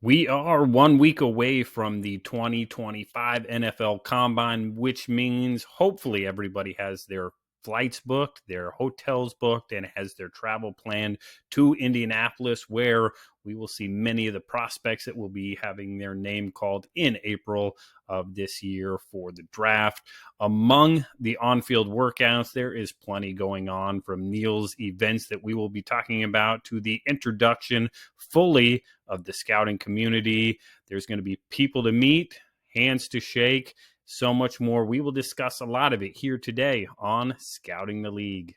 We are 1 week away from the 2025 NFL Combine, which means hopefully everybody has their flights booked, their hotels booked, and has their travel planned to Indianapolis, where we will see many of the prospects that will be having their name called in April of this year for the draft. Among the on-field workouts, there is plenty going on, from Neil's events that we will be talking about to the introduction fully of the scouting community. There's going to be people to meet, hands to shake, so much more. We will discuss a lot of it here today on Scouting the League.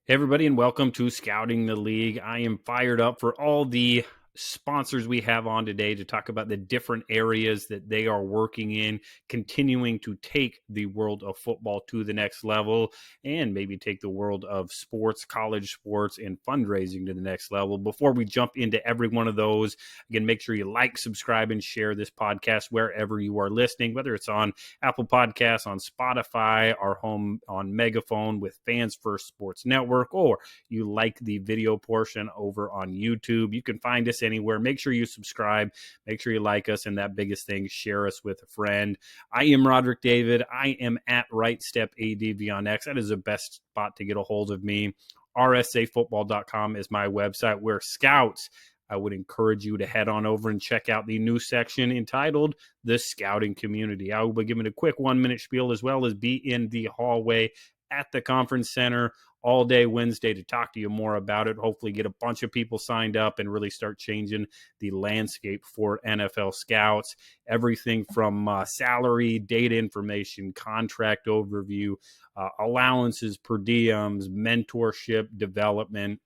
Hey everybody, and welcome to Scouting the League. I am fired up for all the sponsors we have on today to talk about the different areas that they are working in, continuing to take the world of football to the next level, and maybe take the world of sports, college sports, and fundraising to the next level. Before we jump into every one of those, again, make sure you like, subscribe, and share this podcast wherever you are listening, whether it's on Apple Podcasts, on Spotify, our home on Megaphone with Fans First Sports Network, or you like the video portion over on YouTube. You can find us anywhere. Make sure you subscribe, make sure you like us, and that biggest thing, share us with a friend. I am Rodrik David. I am at RightStepADV on X. That is the best spot to get a hold of me. rsafootball.com is my website, where scouts, I would encourage you to head on over and check out the new section entitled The Scouting Community. I will be giving a quick 1-minute spiel, as well as be in the hallway at the conference center all day Wednesday to talk to you more about it. Hopefully get a bunch of people signed up and really start changing the landscape for NFL scouts. Everything from salary, data information, contract overview, allowances, per diems, mentorship, development.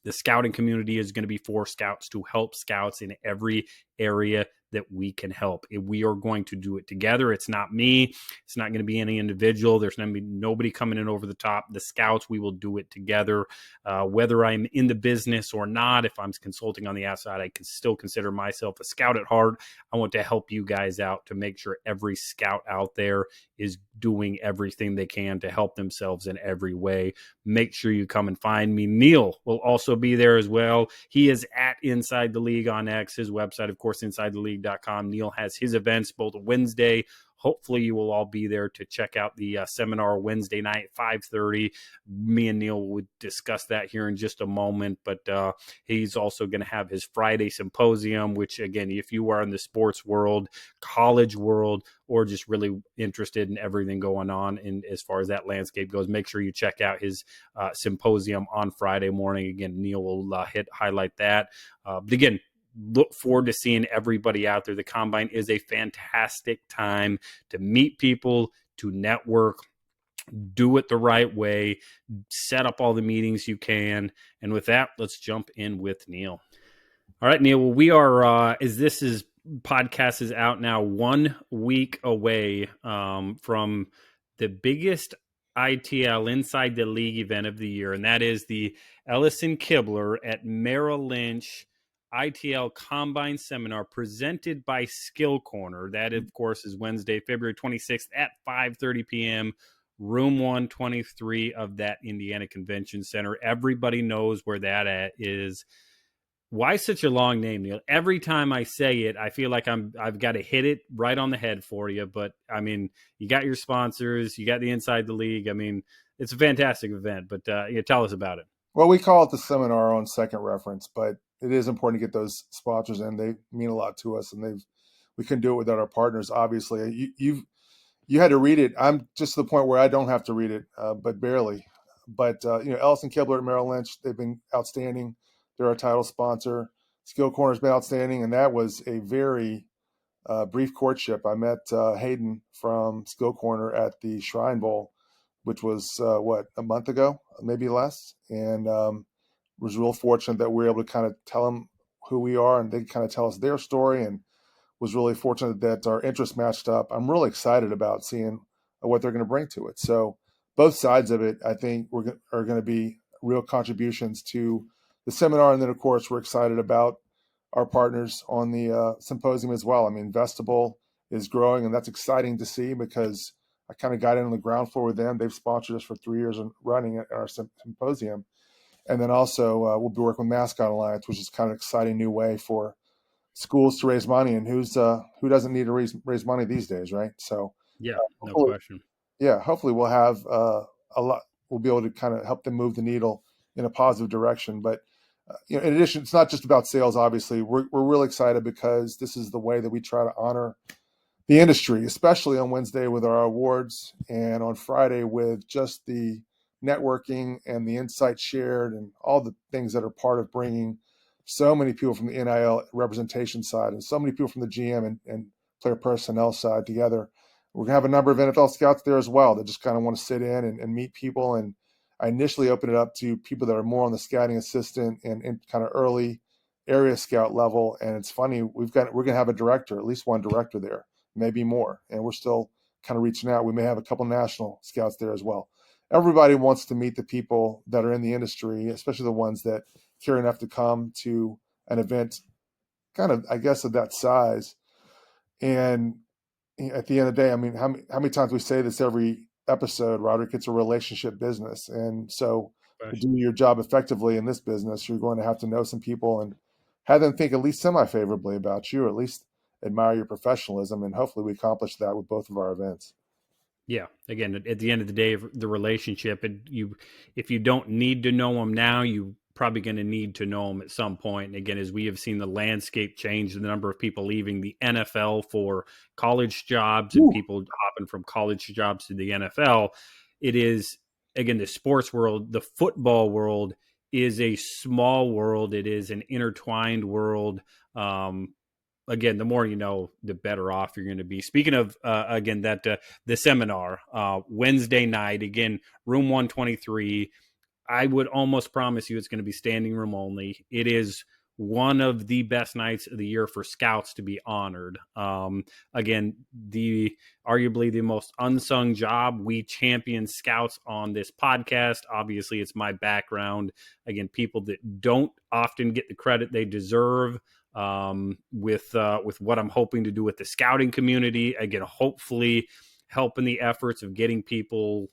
The scouting community is going to be for scouts to help scouts in every area that we can help. We are going to do it together. It's not me. It's not going to be any individual. There's going to be nobody coming in over the top. The scouts, we will do it together. Whether I'm in the business or not, if I'm consulting on the outside, I can still consider myself a scout at heart. I want to help you guys out to make sure every scout out there is doing everything they can to help themselves in every way. Make sure you come and find me. Neil will also be there as well. He is at Inside the League on X, his website, of course, InsideTheLeague.com. Neil has his events both Wednesday. Hopefully you will all be there to check out the seminar Wednesday night, 5:30. Me and Neil would discuss that here in just a moment, but he's also going to have his Friday symposium, which, again, if you are in the sports world, college world, or just really interested in everything going on in as far as that landscape goes, make sure you check out his symposium on Friday morning. Again, Neil will highlight that. But again, look forward to seeing everybody out there. The Combine is a fantastic time to meet people, to network, do it the right way, set up all the meetings you can. And with that, let's jump in with Neil. All right, Neil, well, we are, podcast is out now, 1 week away from the biggest ITL Inside the League event of the year, and that is the Ellison Kibler at Merrill Lynch ITL Combine Seminar presented by SkillCorner. That, of course, is Wednesday, February 26th at 5:30 p.m., room 123 of that Indiana Convention Center. Everybody knows where that is. Why such a long name, Neil? Every time I say it, I feel like I've got to hit it right on the head for you. But, I mean, you got your sponsors, you got the Inside the League. I mean, it's a fantastic event, but tell us about it. Well, we call it the seminar on second reference, but it is important to get those sponsors in. They mean a lot to us, and we couldn't do it without our partners. Obviously, you had to read it. I'm just to the point where I don't have to read it, but barely. But Ellison Kibler at Merrill Lynch, they've been outstanding. They're our title sponsor. SkillCorner's been outstanding, and that was a very brief courtship. I met Hayden from SkillCorner at the Shrine Bowl, which was a month ago, maybe less, and was real fortunate that we were able to kind of tell them who we are, and they kind of tell us their story, and was really fortunate that our interests matched up. I'm really excited about seeing what they're going to bring to it. So both sides of it, I think, are going to be real contributions to the seminar, and then of course we're excited about our partners on the symposium as well. I mean, Vestible is growing, and that's exciting to see because I kind of got in on the ground floor with them. They've sponsored us for 3 years running at our symposium. And then also we'll be working with Mascot Alliance, which is kind of an exciting new way for schools to raise money. And who doesn't need to raise money these days, right? So Yeah, no hopefully, question. yeah, hopefully we'll have a lot. We'll be able to kind of help them move the needle in a positive direction. But in addition, it's not just about sales. Obviously, we're really excited because this is the way that we try to honor the industry, especially on Wednesday with our awards and on Friday with just the networking and the insights shared and all the things that are part of bringing so many people from the NIL representation side and so many people from the GM and player personnel side together. We're going to have a number of NFL scouts there as well that just kind of want to sit in and meet people. And I initially opened it up to people that are more on the scouting assistant and kind of early area scout level. And it's funny, we're going to have a director, at least one director there, maybe more. And we're still kind of reaching out. We may have a couple national scouts there as well. Everybody wants to meet the people that are in the industry, especially the ones that care enough to come to an event kind of, I guess, of that size. And at the end of the day, I mean, how many times we say this every episode, Rodrik, it's a relationship business. And so to do your job effectively in this business, you're going to have to know some people and have them think at least semi-favorably about you, or at least admire your professionalism. And hopefully we accomplish that with both of our events. Yeah. Again, at the end of the day, the relationship, if you don't need to know them now, you probably going to need to know them at some point. And again, as we have seen the landscape change, the number of people leaving the NFL for college jobs and people hopping from college jobs to the NFL, it is, again, the sports world, the football world is a small world. It is an intertwined world. Again, the more you know, the better off you're going to be. Speaking of, again, that the seminar, Wednesday night, again, room 123, I would almost promise you it's going to be standing room only. It is one of the best nights of the year for scouts to be honored. Again, arguably the most unsung job. We champion scouts on this podcast. Obviously, it's my background. Again, people that don't often get the credit they deserve. With what I'm hoping to do with the scouting community, again, hopefully helping the efforts of getting people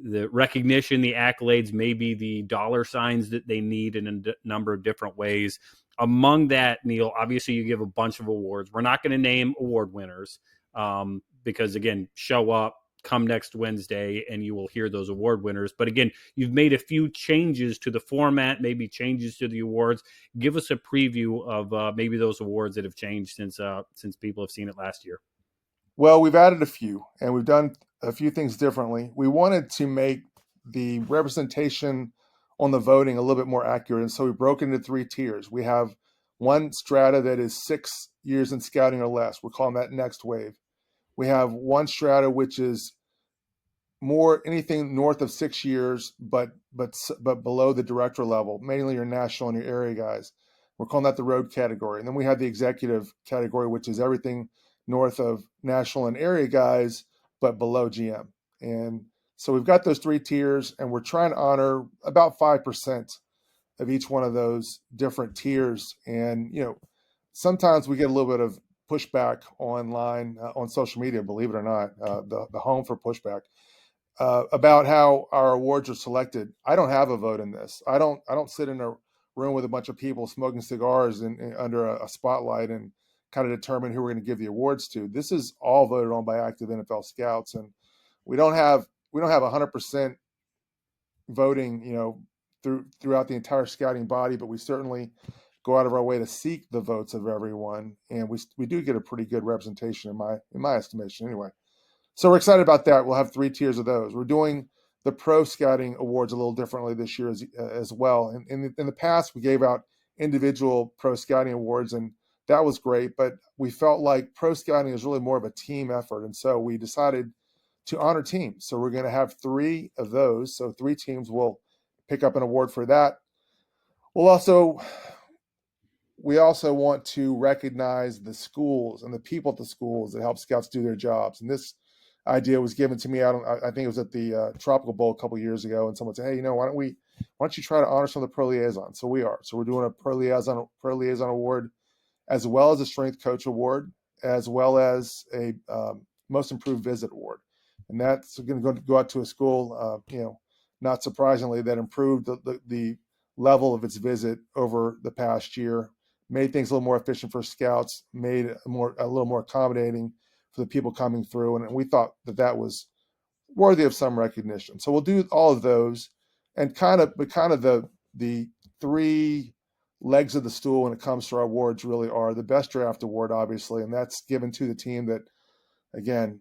the recognition, the accolades, maybe the dollar signs that they need in a number of different ways. Among that, Neil, obviously you give a bunch of awards. We're not going to name award winners because, again, show up, come next Wednesday, and you will hear those award winners. But again, you've made a few changes to the format, maybe changes to the awards. Give us a preview of maybe those awards that have changed since people have seen it last year. Well, we've added a few, and we've done a few things differently. We wanted to make the representation on the voting a little bit more accurate, and so we broke into 3 tiers. We have one strata that is 6 years in scouting or less. We're calling that next wave. We have one strata which is more anything north of 6 years, but below the director level, mainly your national and your area guys. We're calling that the road category. And then we have the executive category, which is everything north of national and area guys, but below GM. And so we've got those 3 tiers, and we're trying to honor about 5% of each one of those different tiers. And, sometimes we get a little bit of pushback online on social media, believe it or not, the home for pushback. About how our awards are selected. I don't have a vote in this. I don't sit in a room with a bunch of people smoking cigars under a spotlight and kind of determine who we're going to give the awards to. This is all voted on by active NFL scouts, and we don't have 100% voting, throughout the entire scouting body, but we certainly go out of our way to seek the votes of everyone, and we do get a pretty good representation in my estimation, anyway. So we're excited about that. We'll have 3 tiers of those. We're doing the pro scouting awards a little differently this year as well. And in the past, we gave out individual pro scouting awards, and that was great. But we felt like pro scouting is really more of a team effort. And so we decided to honor teams. So we're going to have 3 of those. So 3 teams will pick up an award for that. We also want to recognize the schools and the people at the schools that help scouts do their jobs. And this idea was given to me. I think it was at the Tropical Bowl a couple of years ago, and someone said, "Hey, why don't we why don't you try to honor some of the pro liaisons? So we are. So we're doing a pro liaison award, as well as a strength coach award, as well as a most improved visit award. And that's going to go out to a school, not surprisingly, that improved the level of its visit over the past year, made things a little more efficient for scouts, made it a little more accommodating for the people coming through. And we thought that was worthy of some recognition. So we'll do all of those, and kind of the three legs of the stool when it comes to our awards really are the best draft award, obviously, and that's given to the team that, again,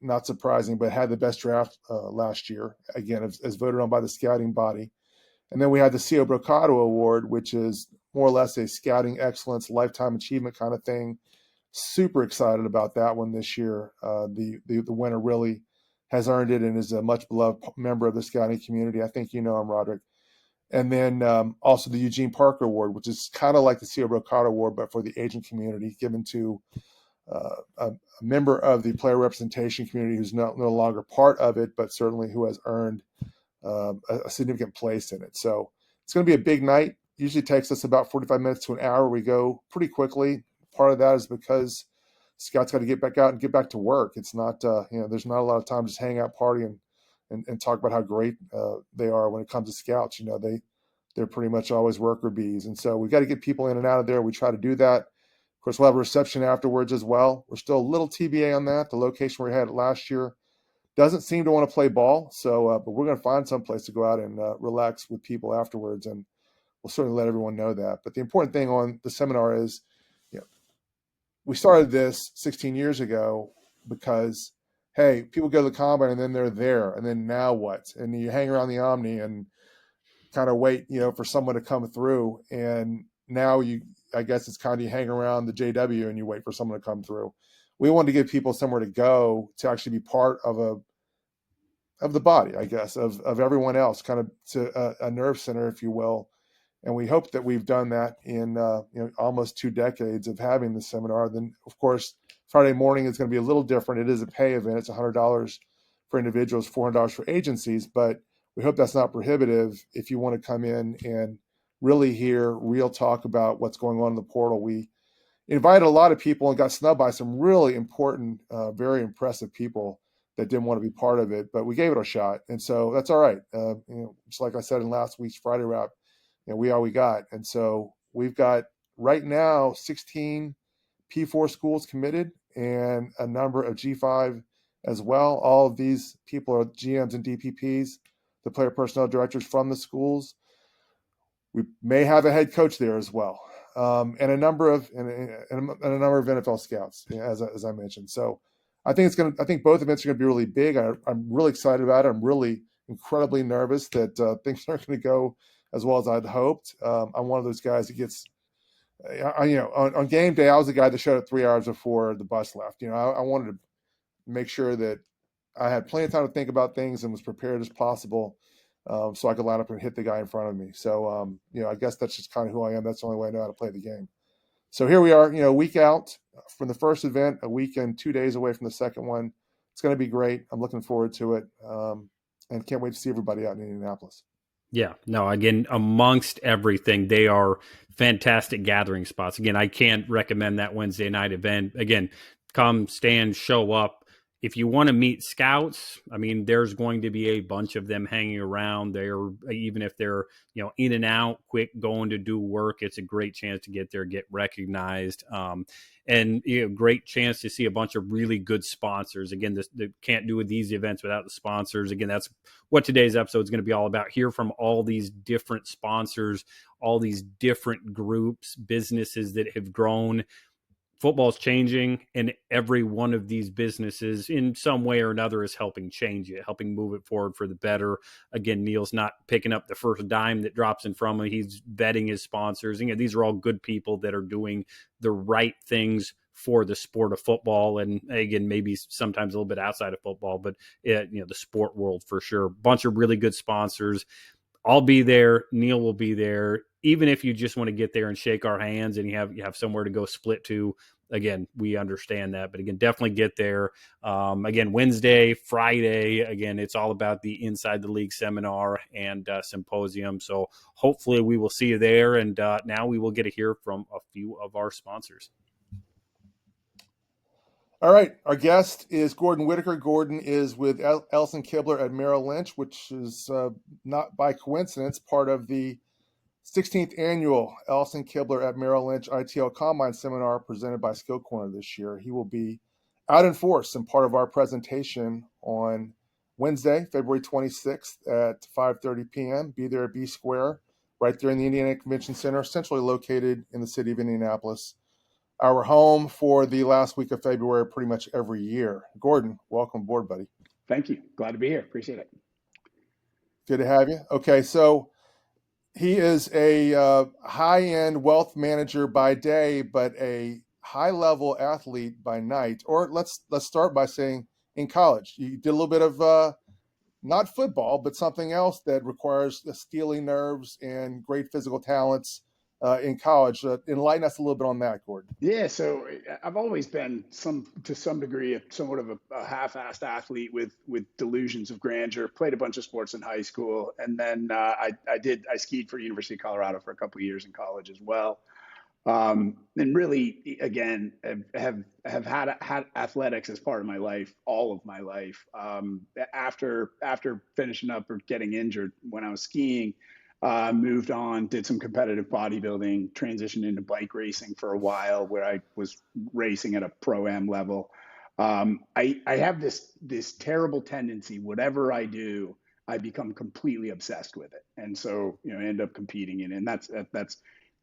not surprising, but had the best draft last year, again, as voted on by the scouting body. And then we had the CO Brocado Award, which is more or less a scouting excellence, lifetime achievement kind of thing. Super excited about that one this year. The winner really has earned it and is a much beloved member of the scouting community. I think you know him, Rodrik. And then also the Eugene Parker Award, which is kind of like the CO Brocado Award, but for the agent community, given to a member of the player representation community who's no longer part of it, but certainly who has earned a significant place in it. So it's going to be a big night. Usually takes us about 45 minutes to an hour. We go pretty quickly. Part of that is because scouts got to get back out and get back to work. It's not, there's not a lot of time to just hang out, party, and talk about how great they are when it comes to scouts. They're pretty much always worker bees. And so we got to get people in and out of there. We try to do that. Of course, we'll have a reception afterwards as well. We're still a little TBA on that. The location we had it last year doesn't seem to want to play ball. So, but we're going to find some place to go out and relax with people afterwards. And we'll certainly let everyone know that. But the important thing on the seminar is, we started this 16 years ago because, hey, people go to the combine and then they're there. And then now what? And you hang around the Omni and kind of wait, for someone to come through. And now I guess it's kind of you hang around the JW and you wait for someone to come through. We wanted to give people somewhere to go to actually be part of the body, I guess, of everyone else, kind of to a nerve center, if you will. And we hope that we've done that in almost 2 decades of having the seminar. Then, of course, Friday morning is going to be a little different. It is a pay event. It's $100 for individuals, $400 for agencies. But we hope that's not prohibitive if you want to come in and really hear real talk about what's going on in the portal. We invited a lot of people and got snubbed by some really important, very impressive people that didn't want to be part of it. But we gave it a shot. And so that's all right. Just like I said in last week's Friday wrap, we all we got. And so we've got right now 16 P4 schools committed and a number of G5 as well. All of these people are GMs and DPPs, the player personnel directors from the schools. We may have a head coach there as well, and a number of NFL scouts, as I mentioned. So I think both events are going to be really big. I'm really excited about it. I'm really incredibly nervous that things aren't going to go as well as I'd hoped. I'm one of those guys that gets, on game day, I was the guy that showed up 3 hours before the bus left. I wanted to make sure that I had plenty of time to think about things and was prepared as possible, so I could line up and hit the guy in front of me. So, I guess that's just kind of who I am. That's the only way I know how to play the game. So here we are, a week out from the first event, a week and 2 days away from the second one. It's going to be great. I'm looking forward to it, and can't wait to see everybody out in Indianapolis. Yeah, no, again, amongst everything, they are fantastic gathering spots. Again, I can't recommend that Wednesday night event. Again, come, stand, show up. If you want to meet scouts, there's going to be a bunch of them hanging around there. Even if they're, in and out, quick, going to do work, it's a great chance to get there, get recognized. And great chance to see a bunch of really good sponsors. Again, they can't do these events without the sponsors. Again, that's what today's episode is going to be all about. Hear from all these different sponsors, all these different groups, businesses that have grown. Football's changing, and every one of these businesses in some way or another is helping change it, helping move it forward for the better. Again, Neil's not picking up the first dime that drops in from him. He's vetting his sponsors. These are all good people that are doing the right things for the sport of football. And again, maybe sometimes a little bit outside of football, but the sport world for sure. Bunch of really good sponsors. I'll be there. Neil will be there. Even if you just want to get there and shake our hands and you have somewhere to go split to, again, we understand that, but again, definitely get there. Again, Wednesday, Friday, again, it's all about the Inside the League seminar and symposium. So hopefully we will see you there. And now we will get to hear from a few of our sponsors. All right. Our guest is Gordon Whittaker. Gordon is with Ellison Kibler at Merrill Lynch, which is not by coincidence part of the 16th annual Ellison Kibler at Merrill Lynch ITL Combine Seminar presented by SkillCorner this year. He will be out in force and part of our presentation on Wednesday, February 26th at 5:30 p.m. Be there at B Square, right there in the Indiana Convention Center, centrally located in the city of Indianapolis. Our home for the last week of February pretty much every year. Gordon, welcome aboard, buddy. Thank you. Glad to be here. Appreciate it. Good to have you. Okay, so he is a high-end wealth manager by day, but a high-level athlete by night. Or let's start by saying in college, you did a little bit of not football, but something else that requires steely nerves and great physical talents in college. Enlighten us a little bit on that, Gordon. Yeah, so I've always been to some degree somewhat of a half-assed athlete with delusions of grandeur. Played a bunch of sports in high school, and then I skied for University of Colorado for a couple of years in college as well. And really, again, have had athletics as part of my life, all of my life. After finishing up or getting injured when I was skiing, moved on, did some competitive bodybuilding, transitioned into bike racing for a while, where I was racing at a pro-am level. I have this terrible tendency, whatever I do, I become completely obsessed with it, and so I end up competing in it, and that's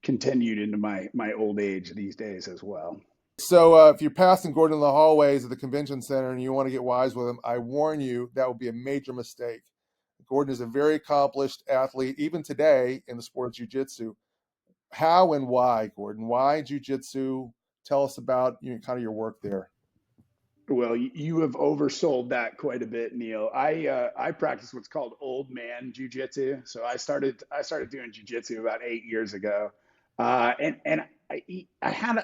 continued into my old age these days as well. So if you're passing Gordon in the hallways of the convention center and you want to get wise with him, I warn you that would be a major mistake. Gordon is a very accomplished athlete, even today in the sport of jiu-jitsu. How and why, Gordon? Why jiu-jitsu? Tell us about kind of your work there. Well, you have oversold that quite a bit, Neil. I practice what's called old man jiu-jitsu. So I started doing jiu-jitsu about 8 years ago, and I had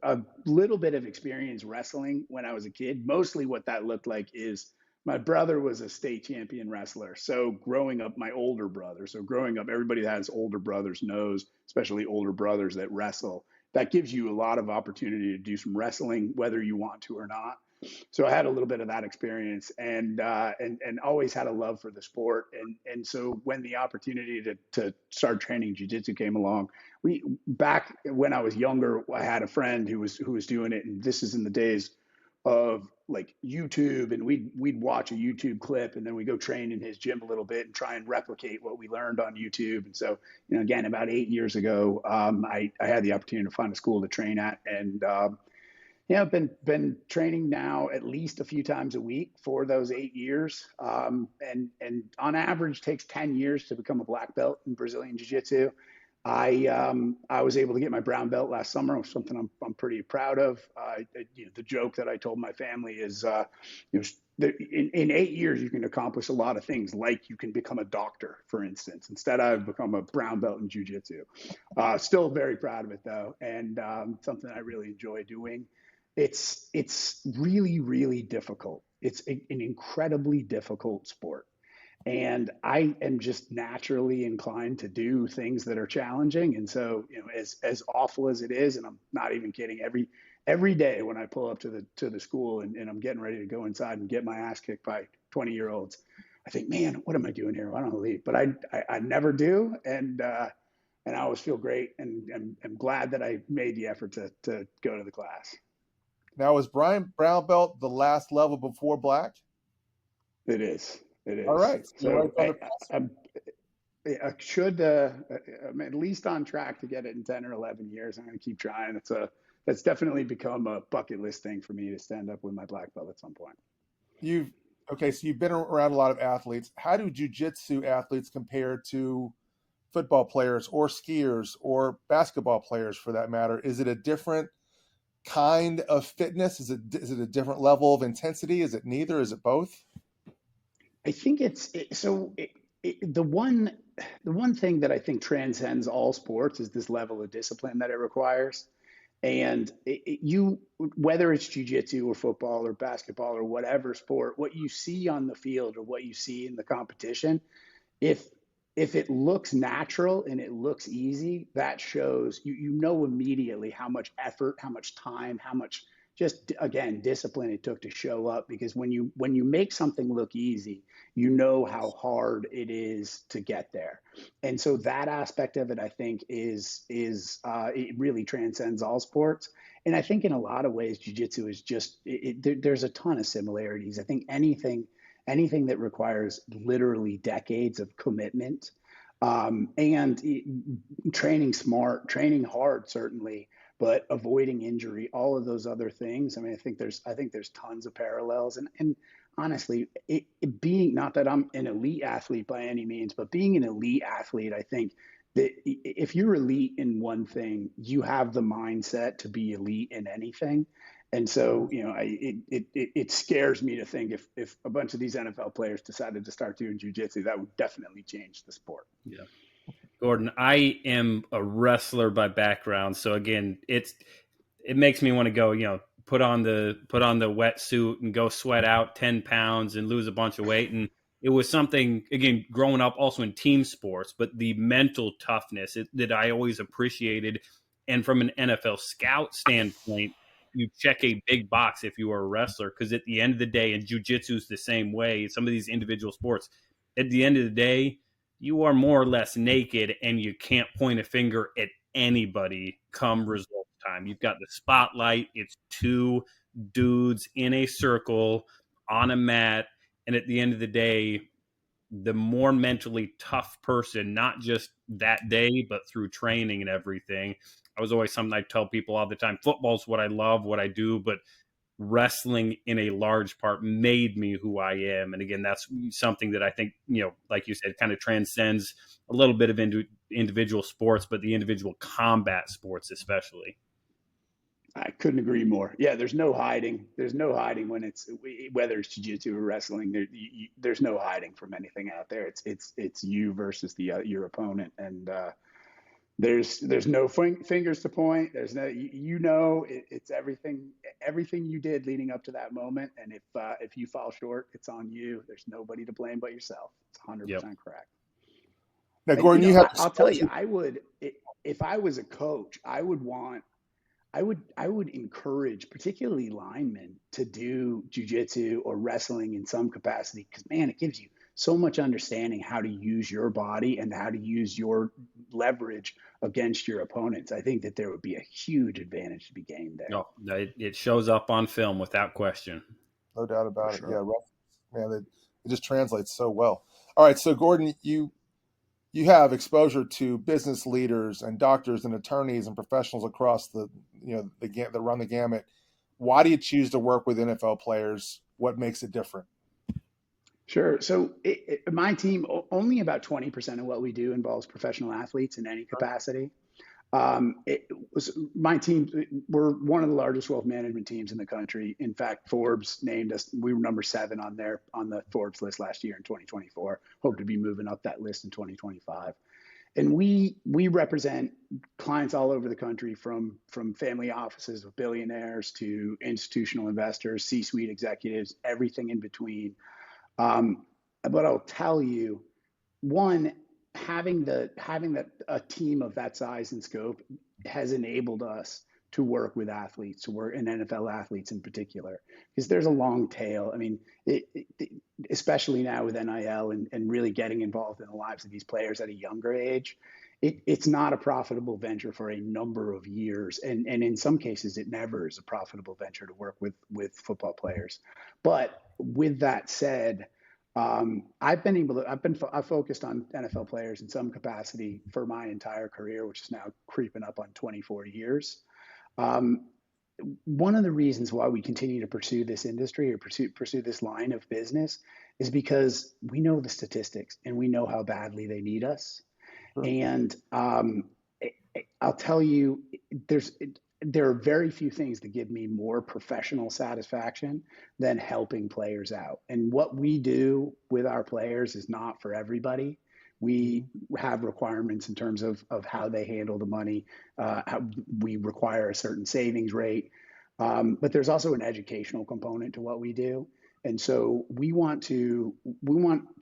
a little bit of experience wrestling when I was a kid. Mostly what that looked like is my brother was a state champion wrestler. So growing up, my older brother. So growing up, everybody that has older brothers knows, especially older brothers that wrestle. That gives you a lot of opportunity to do some wrestling, whether you want to or not. So I had a little bit of that experience, and always had a love for the sport. And so when the opportunity to start training jiu-jitsu came along, back when I was younger, I had a friend who was doing it, and this is in the days of like YouTube, and we'd watch a YouTube clip, and then we go train in his gym a little bit and try and replicate what we learned on YouTube. And so, again, about 8 years ago, I had the opportunity to find a school to train at, and I've been training now at least a few times a week for those 8 years, and on average takes 10 years to become a black belt in Brazilian Jiu-Jitsu. I was able to get my brown belt last summer, which is something I'm pretty proud of. The joke that I told my family is, in 8 years you can accomplish a lot of things, like you can become a doctor, for instance. Instead, I've become a brown belt in jiu-jitsu. Still very proud of it though, and something I really enjoy doing. It's really, really difficult. It's an incredibly difficult sport. And I am just naturally inclined to do things that are challenging. And so, as awful as it is, and I'm not even kidding, every day when I pull up to the school and I'm getting ready to go inside and get my ass kicked by 20-year-olds, I think, man, what am I doing here? Why don't I leave? But I never do. And I always feel great, and I'm glad that I made the effort to go to the class. Now, is brown belt the last level before black? It is. It is. All right. So I should, I'm at least on track to get it in 10 or 11 years. I'm going to keep trying. That's definitely become a bucket list thing for me to stand up with my black belt at some point. So you've been around a lot of athletes. How do jiu-jitsu athletes compare to football players or skiers or basketball players, for that matter? Is it a different kind of fitness? Is it a different level of intensity? Is it neither? Is it both? I think the one thing that I think transcends all sports is this level of discipline that it requires. And whether it's jujitsu or football or basketball or whatever sport, what you see on the field or what you see in the competition, if it looks natural and it looks easy, that shows you know immediately how much effort, how much time, how much just again discipline it took to show up. Because when you make something look easy, you know how hard it is to get there. And so that aspect of it, I think, is it really transcends all sports. And I think in a lot of ways, jujitsu is just there's a ton of similarities. I think anything that requires literally decades of commitment, and training smart, training hard, certainly, but avoiding injury, all of those other things. I mean, I think there's tons of parallels. And honestly, it being, not that I'm an elite athlete by any means, but being an elite athlete, I think that if you're elite in one thing, you have the mindset to be elite in anything. And so, it scares me to think if a bunch of these NFL players decided to start doing jujitsu, that would definitely change the sport. Yeah. Gordon, I am a wrestler by background, so again, it makes me want to go, put on the wetsuit and go sweat out 10 pounds and lose a bunch of weight. And it was something, again, growing up also in team sports, but the mental toughness that I always appreciated. And from an NFL scout standpoint, you check a big box if you are a wrestler, because at the end of the day, and jiu-jitsu is the same way, some of these individual sports, at the end of the day, you are more or less naked and you can't point a finger at anybody come result time. You've got the spotlight. It's two dudes in a circle on a mat. And at the end of the day, the more mentally tough person, not just that day, but through training and everything. I was always something I tell people all the time. Football's what I love, what I do, but wrestling in a large part made me who I am. And again, that's something that I think, like you said, kind of transcends a little bit of individual sports, but the individual combat sports especially. I couldn't agree more. Yeah, there's no hiding. There's no hiding whether it's jiu-jitsu or wrestling. There's no hiding from anything out there. It's you versus your opponent, and there's no fingers to point. There's no it's everything you did leading up to that moment. And if you fall short, it's on you. There's nobody to blame but yourself. It's 100% correct. Now, Gordon, I'll tell you, I would, if I was a coach, I would encourage particularly linemen to do jujitsu or wrestling in some capacity, because man, it gives you so much understanding how to use your body and how to use your leverage against your opponents. I think that there would be a huge advantage to be gained there. No, it shows up on film without question. No doubt about it. Sure. Yeah, man, it just translates so well. All right, so Gordon, you have exposure to business leaders and doctors and attorneys and professionals across that run the gamut. Why do you choose to work with NFL players? What makes it different? Sure. So my team, only about 20% of what we do involves professional athletes in any capacity. My team, we're one of the largest wealth management teams in the country. In fact, Forbes named us, we were number 7 on the Forbes list last year in 2024. Hope to be moving up that list in 2025. And we represent clients all over the country, from family offices of billionaires to institutional investors, C-suite executives, everything in between. But I'll tell you, one, having a team of that size and scope has enabled us to work with athletes, to work in NFL athletes in particular, because there's a long tail. I mean, especially now with NIL and really getting involved in the lives of these players at a younger age, it's not a profitable venture for a number of years. And in some cases, it never is a profitable venture to work with football players. But with that said, I've focused on NFL players in some capacity for my entire career, which is now creeping up on 24 years. One of the reasons why we continue to pursue this industry or pursue this line of business is because we know the statistics and we know how badly they need us. Sure. And I'll tell you, there are very few things that give me more professional satisfaction than helping players out. And what we do with our players is not for everybody. We have requirements in terms of how they handle the money. How we require a certain savings rate. But there's also an educational component to what we do. And so we want to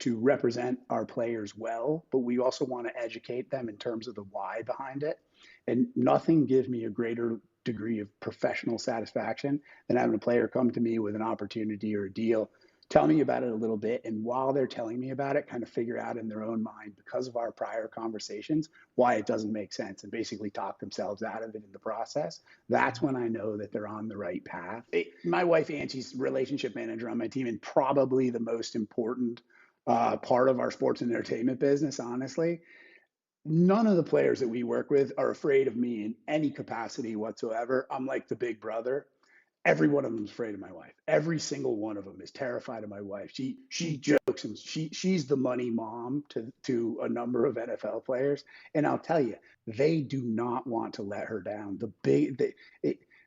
represent our players well, but we also want to educate them in terms of the why behind it. And nothing gives me a greater degree of professional satisfaction than having a player come to me with an opportunity or a deal, tell me about it a little bit, and while they're telling me about it, kind of figure out in their own mind, because of our prior conversations, why it doesn't make sense, and basically talk themselves out of it in the process. That's when I know that they're on the right path. My wife Angie's relationship manager on my team, and probably the most important part of our sports and entertainment business, honestly. None of the players that we work with are afraid of me in any capacity whatsoever. I'm like the big brother. Every one of them is afraid of my wife. Every single one of them is terrified of my wife. She jokes, and she's the money mom to a number of NFL players. And I'll tell you, they do not want to let her down.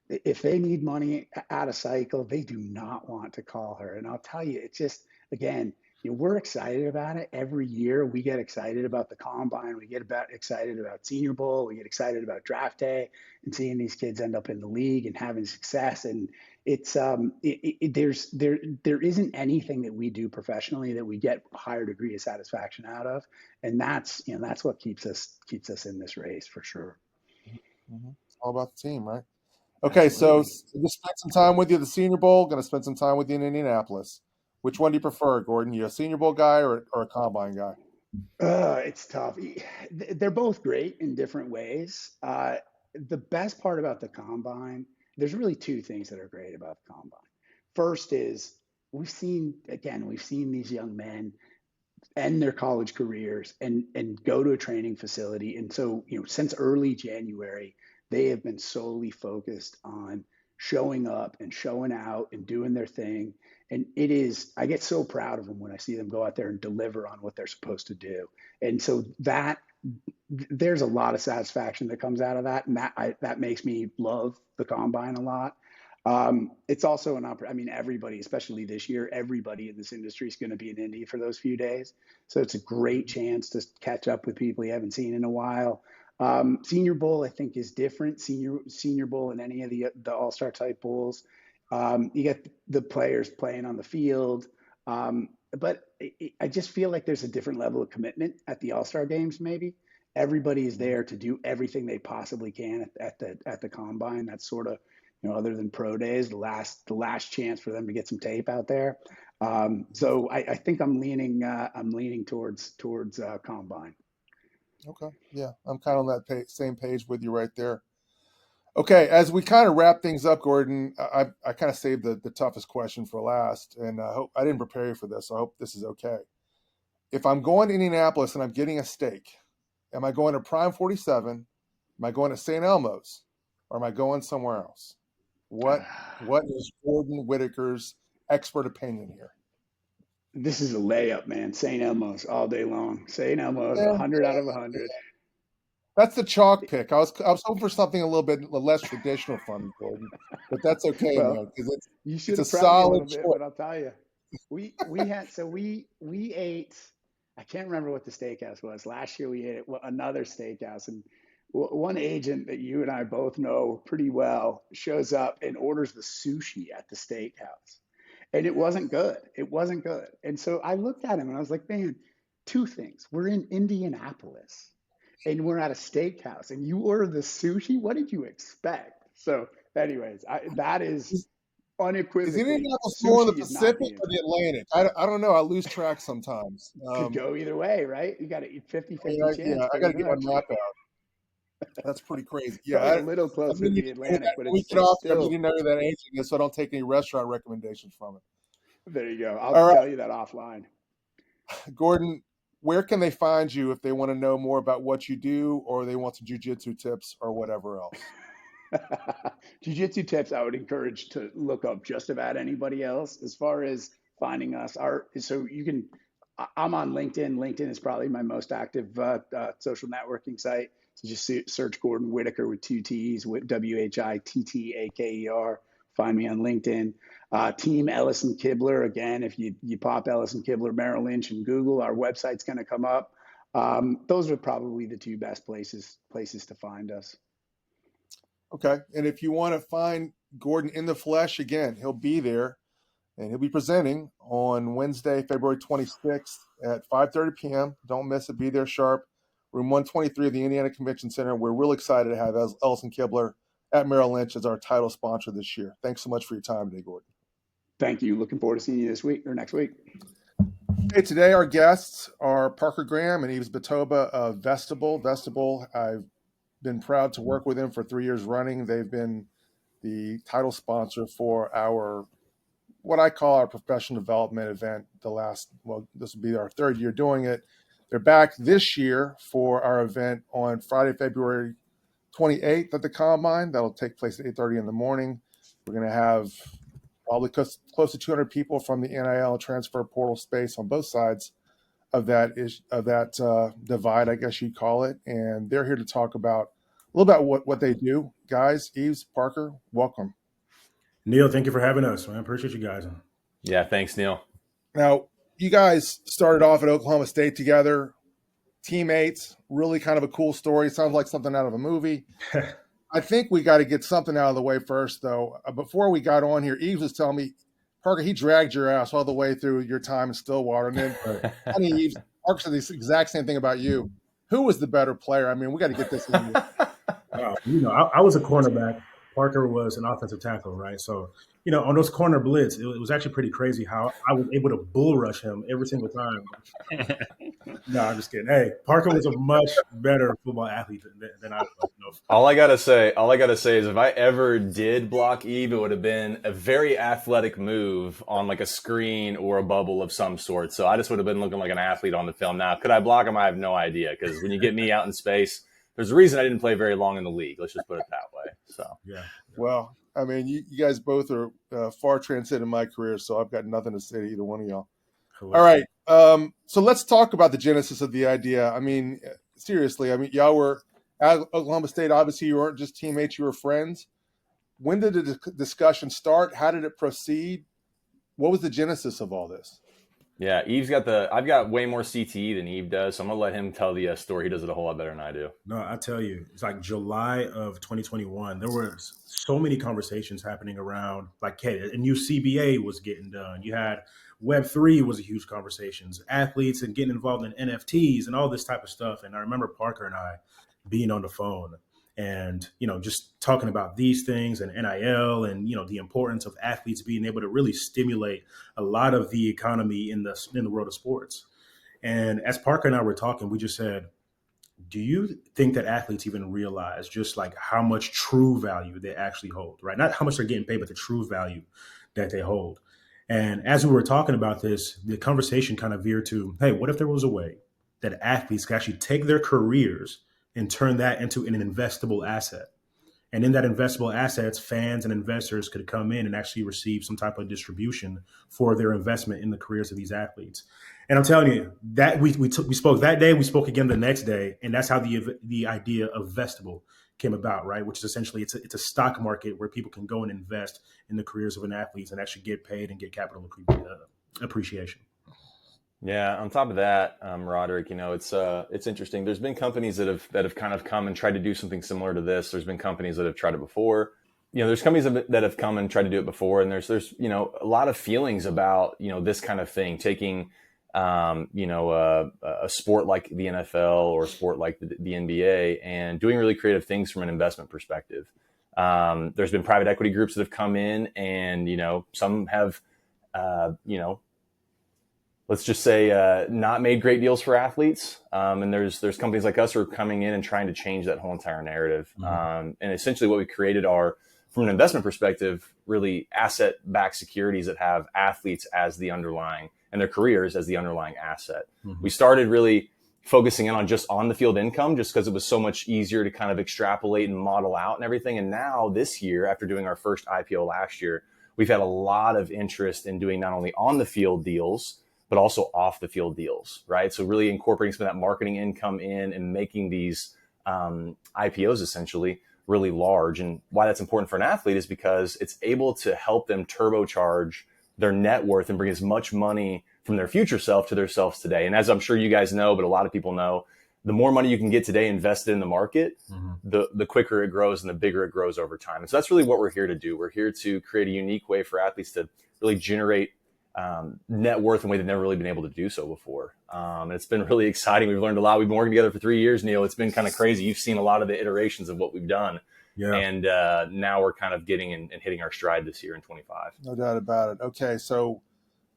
If they need money out of cycle, they do not want to call her. And I'll tell you, it's just, again, we're excited about it. Every year we get excited about the combine. We get excited about Senior Bowl. We get excited about draft day and seeing these kids end up in the league and having success. And it's there isn't anything that we do professionally that we get a higher degree of satisfaction out of. And that's what keeps us in this race for sure. Mm-hmm. It's all about the team, right? Okay, Absolutely. So we'll spend some time with you at the Senior Bowl. Going to spend some time with you in Indianapolis. Which one do you prefer, Gordon? You a Senior Bowl guy or a combine guy? It's tough. They're both great in different ways. The best part about the combine, there's really two things that are great about the combine. First is we've seen these young men end their college careers and go to a training facility. And so, since early January, they have been solely focused on showing up and showing out and doing their thing. And I get so proud of them when I see them go out there and deliver on what they're supposed to do. And so there's a lot of satisfaction that comes out of that. And that makes me love the combine a lot. It's also everybody, especially this year, everybody in this industry is going to be in Indy for those few days. So it's a great chance to catch up with people you haven't seen in a while. Senior Bowl, I think, is different. Senior Bowl and any of the All-Star type bowls, you get the players playing on the field. But I just feel like there's a different level of commitment at the All-Star games. Maybe everybody is there to do everything they possibly can at the combine. That's sort of, other than pro days, the last chance for them to get some tape out there. So I think I'm leaning towards combine. Okay, yeah, I'm kind of on that same page with you right there. Okay, as we kind of wrap things up, Gordon, I kind of saved the toughest question for last, and I hope I didn't prepare you for this. So I hope this is okay. If I'm going to Indianapolis and I'm getting a steak, am I going to Prime 47? Am I going to St. Elmo's, or am I going somewhere else? What is Gordon Whittaker's expert opinion here? This is a layup, man. St. Elmo's all day long. St. Elmo's, 100 out of 100. That's the chalk pick. I was hoping for something a little bit less traditional from you, Gordon, but that's okay, man, because you should it's have a prepped me a solid little bit, but I'll tell you, we ate. I can't remember what the steakhouse was. Last year we ate at another steakhouse, and one agent that you and I both know pretty well shows up and orders the sushi at the steakhouse. And it wasn't good. It wasn't good. And so I looked at him and I was like, man, two things. We're in Indianapolis and we're at a steakhouse and you order the sushi. What did you expect? So anyways, that is unequivocally. Is Indianapolis more in the Pacific or the Atlantic? I don't know. I lose track sometimes. Could go either way, right? You got to eat 50-50 chance. Yeah, I got to get my map out. That's pretty crazy. Yeah, a little closer to the Atlantic, but it's still. I didn't know that agent, so I don't take any restaurant recommendations from it. There you go. I'll tell you that offline. Gordon, where can they find you if they want to know more about what you do, or they want some jiu-jitsu tips or whatever else? Jiu-jitsu tips, I would encourage to look up just about anybody else. As far as finding us, I'm on LinkedIn. LinkedIn is probably my most active social networking site. So just search Gordon Whittaker with two T's, Whittaker. Find me on LinkedIn. Team Ellison Kibler. Again, if you pop Ellison Kibler, Merrill Lynch in Google, our website's going to come up. Those are probably the two best places to find us. Okay. And if you want to find Gordon in the flesh, again, he'll be there, and he'll be presenting on Wednesday, February 26th at 5:30 p.m. Don't miss it. Be there sharp. Room 123 of the Indiana Convention Center. We're really excited to have Ellison Kibler at Merrill Lynch as our title sponsor this year. Thanks so much for your time today, Gordon. Thank you. Looking forward to seeing you this week or next week. Hey, today our guests are Parker Graham and Yves Batoba of Vestible. Vestible, I've been proud to work with them for 3 years running. They've been the title sponsor for what I call our professional development event. This will be our third year doing it. They're back this year for our event on Friday, February 28th at the Combine. That'll take place at 8:30 in the morning. We're going to have probably close to 200 people from the NIL and transfer portal space on both sides of that divide, I guess you'd call it. And they're here to talk about a little about what they do. Guys, Yves, Parker, welcome. Neil, thank you for having us. I appreciate you guys. Yeah, thanks, Neil. Now, you guys started off at Oklahoma State together, teammates, really kind of a cool story. Sounds like something out of a movie. I think we got to get something out of the way first, though. Before we got on here, Yves was telling me, Parker, he dragged your ass all the way through your time in Stillwater. And then, funny, Yves, Parker said the exact same thing about you. Who was the better player? I mean, we got to get this in here. I was a cornerback. Parker was an offensive tackle, right? So, on those corner blitz, it was actually pretty crazy how I was able to bull rush him every single time. No, I'm just kidding. Hey, Parker was a much better football athlete than I was. All I gotta say is if I ever did block Eve, it would have been a very athletic move on like a screen or a bubble of some sort. So I just would have been looking like an athlete on the film. Now, could I block him? I have no idea, because when you get me out in space, there's a reason I didn't play very long in the league. Let's just put it that way. So yeah. Well, I mean, you guys both are far transcended my career, so I've got nothing to say to either one of y'all. Cool. All right. So let's talk about the genesis of the idea. I mean, seriously, y'all were at Oklahoma State. Obviously, you weren't just teammates, you were friends. When did the discussion start? How did it proceed? What was the genesis of all this? Yeah, I've got way more CTE than Eve does, so I'm going to let him tell the story. He does it a whole lot better than I do. No, I tell you, it's like July of 2021. There were so many conversations happening around, like, hey, a new CBA was getting done. You had Web3 was a huge conversations, athletes and getting involved in NFTs and all this type of stuff. And I remember Parker and I being on the phone and, just talking about these things and NIL and, the importance of athletes being able to really stimulate a lot of the economy in the world of sports. And as Parker and I were talking, we just said, do you think that athletes even realize just like how much true value they actually hold, right? Not how much they're getting paid, but the true value that they hold. And as we were talking about this, the conversation kind of veered to, hey, what if there was a way that athletes could actually take their careers and turn that into an investable asset? And in that investable assets, fans and investors could come in and actually receive some type of distribution for their investment in the careers of these athletes. And I'm telling you that we spoke that day, we spoke again the next day, and that's how the idea of Vestible came about, right? Which is essentially it's a stock market where people can go and invest in the careers of an athlete and actually get paid and get capital appreciation. Yeah. On top of that, Rodrik, it's interesting. There's been companies that have kind of come and tried to do something similar to this. There's been companies that have tried it before. There's companies that have come and tried to do it before, and there's a lot of feelings about this kind of thing, taking a sport like the NFL or a sport like the NBA and doing really creative things from an investment perspective. There's been private equity groups that have come in and some have let's just say not made great deals for athletes. And there's companies like us who are coming in and trying to change that whole entire narrative. Mm-hmm. And essentially what we created are, from an investment perspective, really asset-backed securities that have athletes as the underlying and their careers as the underlying asset. Mm-hmm. We started really focusing in on just on the field income just because it was so much easier to kind of extrapolate and model out and everything. And now this year, after doing our first IPO last year, we've had a lot of interest in doing not only on the field deals, but also off the field deals, right? So really incorporating some of that marketing income in and making these IPOs essentially really large. And why that's important for an athlete is because it's able to help them turbocharge their net worth and bring as much money from their future self to their selves today. And as I'm sure you guys know, but a lot of people know, the more money you can get today invested in the market, the quicker it grows and the bigger it grows over time. And so that's really what we're here to do. We're here to create a unique way for athletes to really generate net worth in a way they've never really been able to do so before. And it's been really exciting. We've learned a lot. We've been working together for 3 years, Neil. It's been kind of crazy. You've seen a lot of the iterations of what we've done. Yeah. And now we're kind of getting and hitting our stride this year in 25. No doubt about it. Okay, so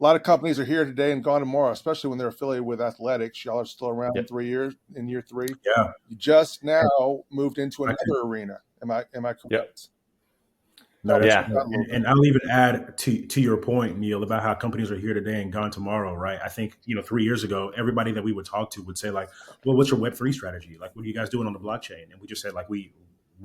a lot of companies are here today and gone tomorrow, especially when they're affiliated with athletics. Y'all are still around in 3 years, in year 3. Yeah. You just now moved into another arena. Am I correct? Yep. No, yeah. And I'll even add to your point, Neil, about how companies are here today and gone tomorrow, right? I think, 3 years ago, everybody that we would talk to would say like, well, what's your Web3 strategy? Like, what are you guys doing on the blockchain? And we just said like, we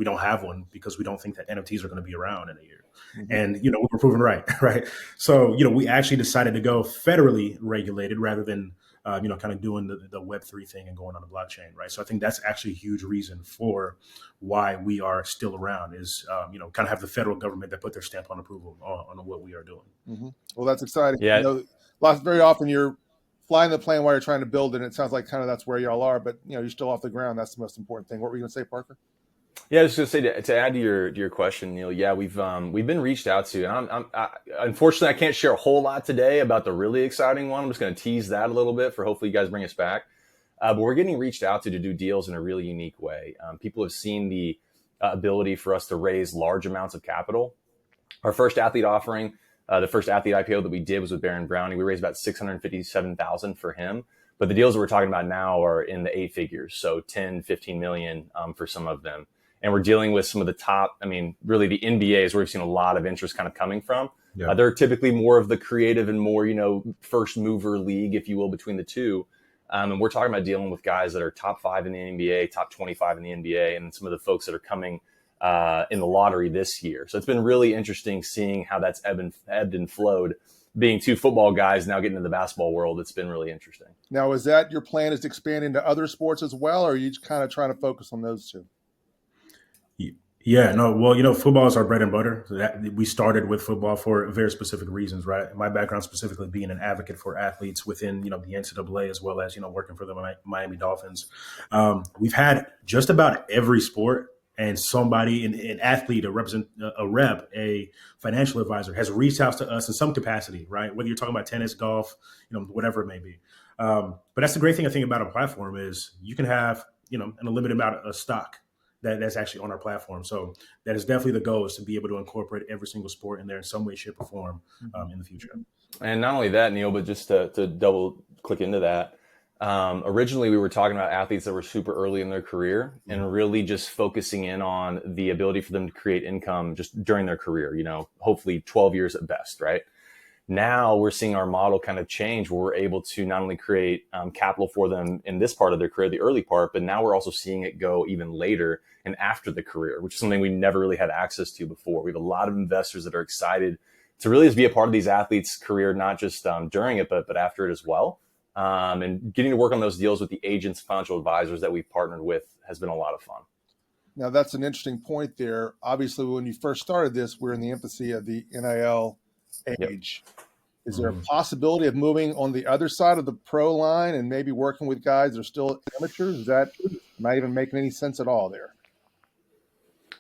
don't have one because we don't think that NFTs are going to be around in a year. And, we were proven right. Right. So, we actually decided to go federally regulated rather than, kind of doing the Web3 thing and going on the blockchain. Right. So I think that's actually a huge reason for why we are still around is, kind of have the federal government that put their stamp on approval on what we are doing. Well, that's exciting. Yeah. Very often you're flying the plane while you're trying to build it. And it sounds like kind of that's where y'all are, but you're still off the ground. That's the most important thing. What were you going to say, Parker? Yeah, I was just going to say to add to your question, Neil. Yeah, we've been reached out to, and unfortunately I can't share a whole lot today about the really exciting one. I'm just going to tease that a little bit for hopefully you guys bring us back. But we're getting reached out to do deals in a really unique way. People have seen the ability for us to raise large amounts of capital. Our first athlete offering, the first athlete IPO that we did was with Baron Brownie. We raised about $657,000 for him. But the deals that we're talking about now are in the 8 figures, so 10, 15 million for some of them. And we're dealing with some of the top, really the NBA is where we've seen a lot of interest kind of coming from. Yeah. They're typically more of the creative and more, first mover league, if you will, between the two. And we're talking about dealing with guys that are top 5 in the NBA, top 25 in the NBA, and some of the folks that are coming in the lottery this year. So it's been really interesting seeing how that's ebbed and flowed. Being 2 football guys now getting into the basketball world, it's been really interesting. Now, is that your plan is to expand into other sports as well, or are you kind of trying to focus on those 2? Yeah, no, well, football is our bread and butter. We started with football for very specific reasons, right? My background specifically being an advocate for athletes within, the NCAA, as well as, working for the Miami Dolphins. We've had just about every sport and somebody, an athlete, a rep, a financial advisor has reached out to us in some capacity, right? Whether you're talking about tennis, golf, whatever it may be. But that's the great thing I think about a platform is you can have, an unlimited amount of stock that's actually on our platform. So that is definitely the goal, is to be able to incorporate every single sport in there in some way, shape, or form in the future. And not only that, Neil, but just to double click into that, originally we were talking about athletes that were super early in their career and really just focusing in on the ability for them to create income just during their career, hopefully 12 years at best, right? Now we're seeing our model kind of change where we're able to not only create capital for them in this part of their career, the early part, but now we're also seeing it go even later and after the career, which is something we never really had access to before. We have a lot of investors that are excited to really just be a part of these athletes' career, not just during it, but after it as well. And getting to work on those deals with the agents, financial advisors that we've partnered with has been a lot of fun. Now, that's an interesting point there. Obviously, when you first started this, we're in the infancy of the NIL age. Yep. Is there a possibility of moving on the other side of the pro line and maybe working with guys that are still amateurs? Is that not even making any sense at all there?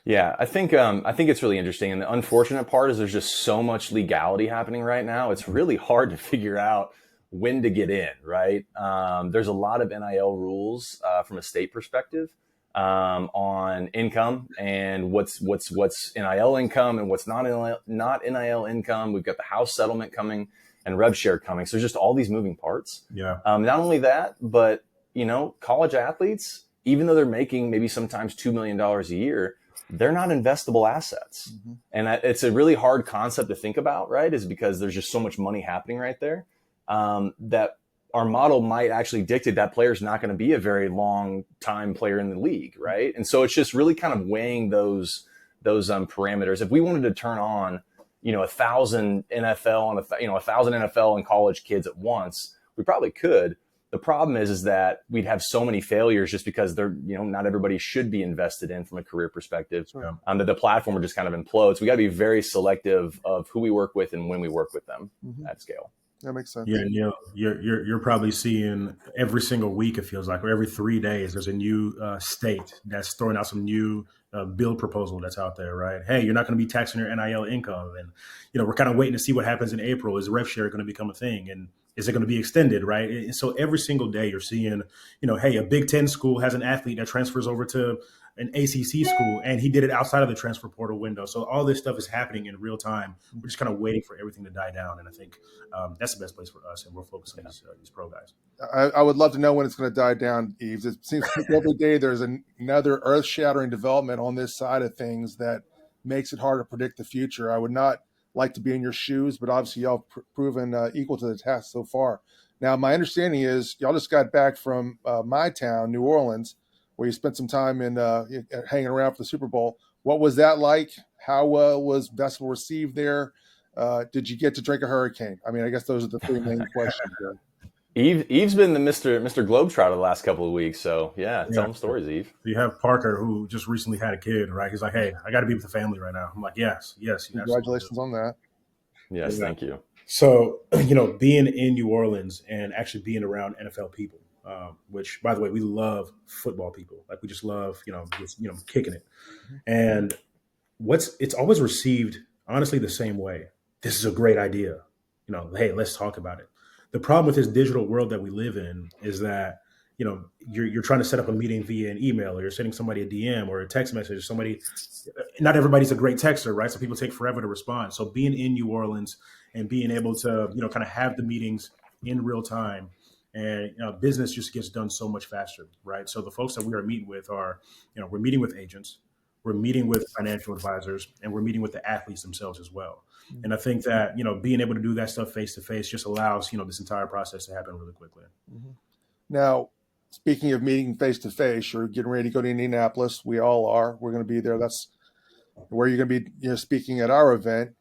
Yeah, I think it's really interesting. And the unfortunate part is there's just so much legality happening right now. It's really hard to figure out when to get in, right? There's a lot of NIL rules from a state perspective on income and what's NIL income and what's not NIL income. We've got the house settlement coming and rev share coming. So there's just all these moving parts. Yeah. Not only that, but college athletes, even though they're making maybe sometimes $2 million a year, they're not investable assets. Mm-hmm. And it's a really hard concept to think about, right? Is because there's just so much money happening right there that our model might actually dictate that player's not going to be a very long time player in the league, right? And so it's just really kind of weighing those parameters. If we wanted to turn on, 1,000 NFL and 1,000 NFL and college kids at once, we probably could. The problem is that we'd have so many failures just because they're, not everybody should be invested in from a career perspective. Right. That the platform would just kind of implode. So we got to be very selective of who we work with and when we work with them at scale. That makes sense. Yeah, Neil, you're probably seeing every single week, it feels like, or every 3 days, there's a new state that's throwing out some new bill proposal that's out there, right? Hey, you're not going to be taxing your NIL income, and we're kind of waiting to see what happens in April. Is rev share going to become a thing, and is it going to be extended, right? And so every single day you're seeing, hey, a Big Ten school has an athlete that transfers over to an ACC school, and he did it outside of the transfer portal window. So all this stuff is happening in real time. We're just kind of waiting for everything to die down, and I think that's the best place for us, and we're focusing on these pro guys. I would love to know when it's going to die down, Eves. It seems like every day there's another earth-shattering development on this side of things that makes it hard to predict the future. I would not like to be in your shoes, but obviously y'all proven equal to the task so far. Now, my understanding is y'all just got back from my town, New Orleans, where you spent some time in hanging around for the Super Bowl. What was that like? How was Vestible received there? Did you get to drink a hurricane? I mean, I guess those are the three main questions there. Eve's been the Mr. Globetrotter the last couple of weeks, so tell him stories, Eve. You have Parker, who just recently had a kid, right? He's like, "Hey, I got to be with the family right now." I'm like, "Yes." Congratulations on that. Yes, thank you. So, being in New Orleans and actually being around NFL people, which, by the way, we love football people. Like, we just love, kicking it. And it's always received, honestly, the same way. This is a great idea. Hey, let's talk about it. The problem with this digital world that we live in is that, you're trying to set up a meeting via an email, or you're sending somebody a DM or a text message. Not everybody's a great texter, right? So people take forever to respond. So being in New Orleans and being able to, kind of have the meetings in real time, and business just gets done so much faster, right? So the folks that we are meeting with are, we're meeting with agents, we're meeting with financial advisors, and we're meeting with the athletes themselves as well. Mm-hmm. And I think that, being able to do that stuff face to face just allows, this entire process to happen really quickly. Mm-hmm. Now, speaking of meeting face to face, you're getting ready to go to Indianapolis. We all are. We're going to be there. That's where you're going to be, speaking at our event.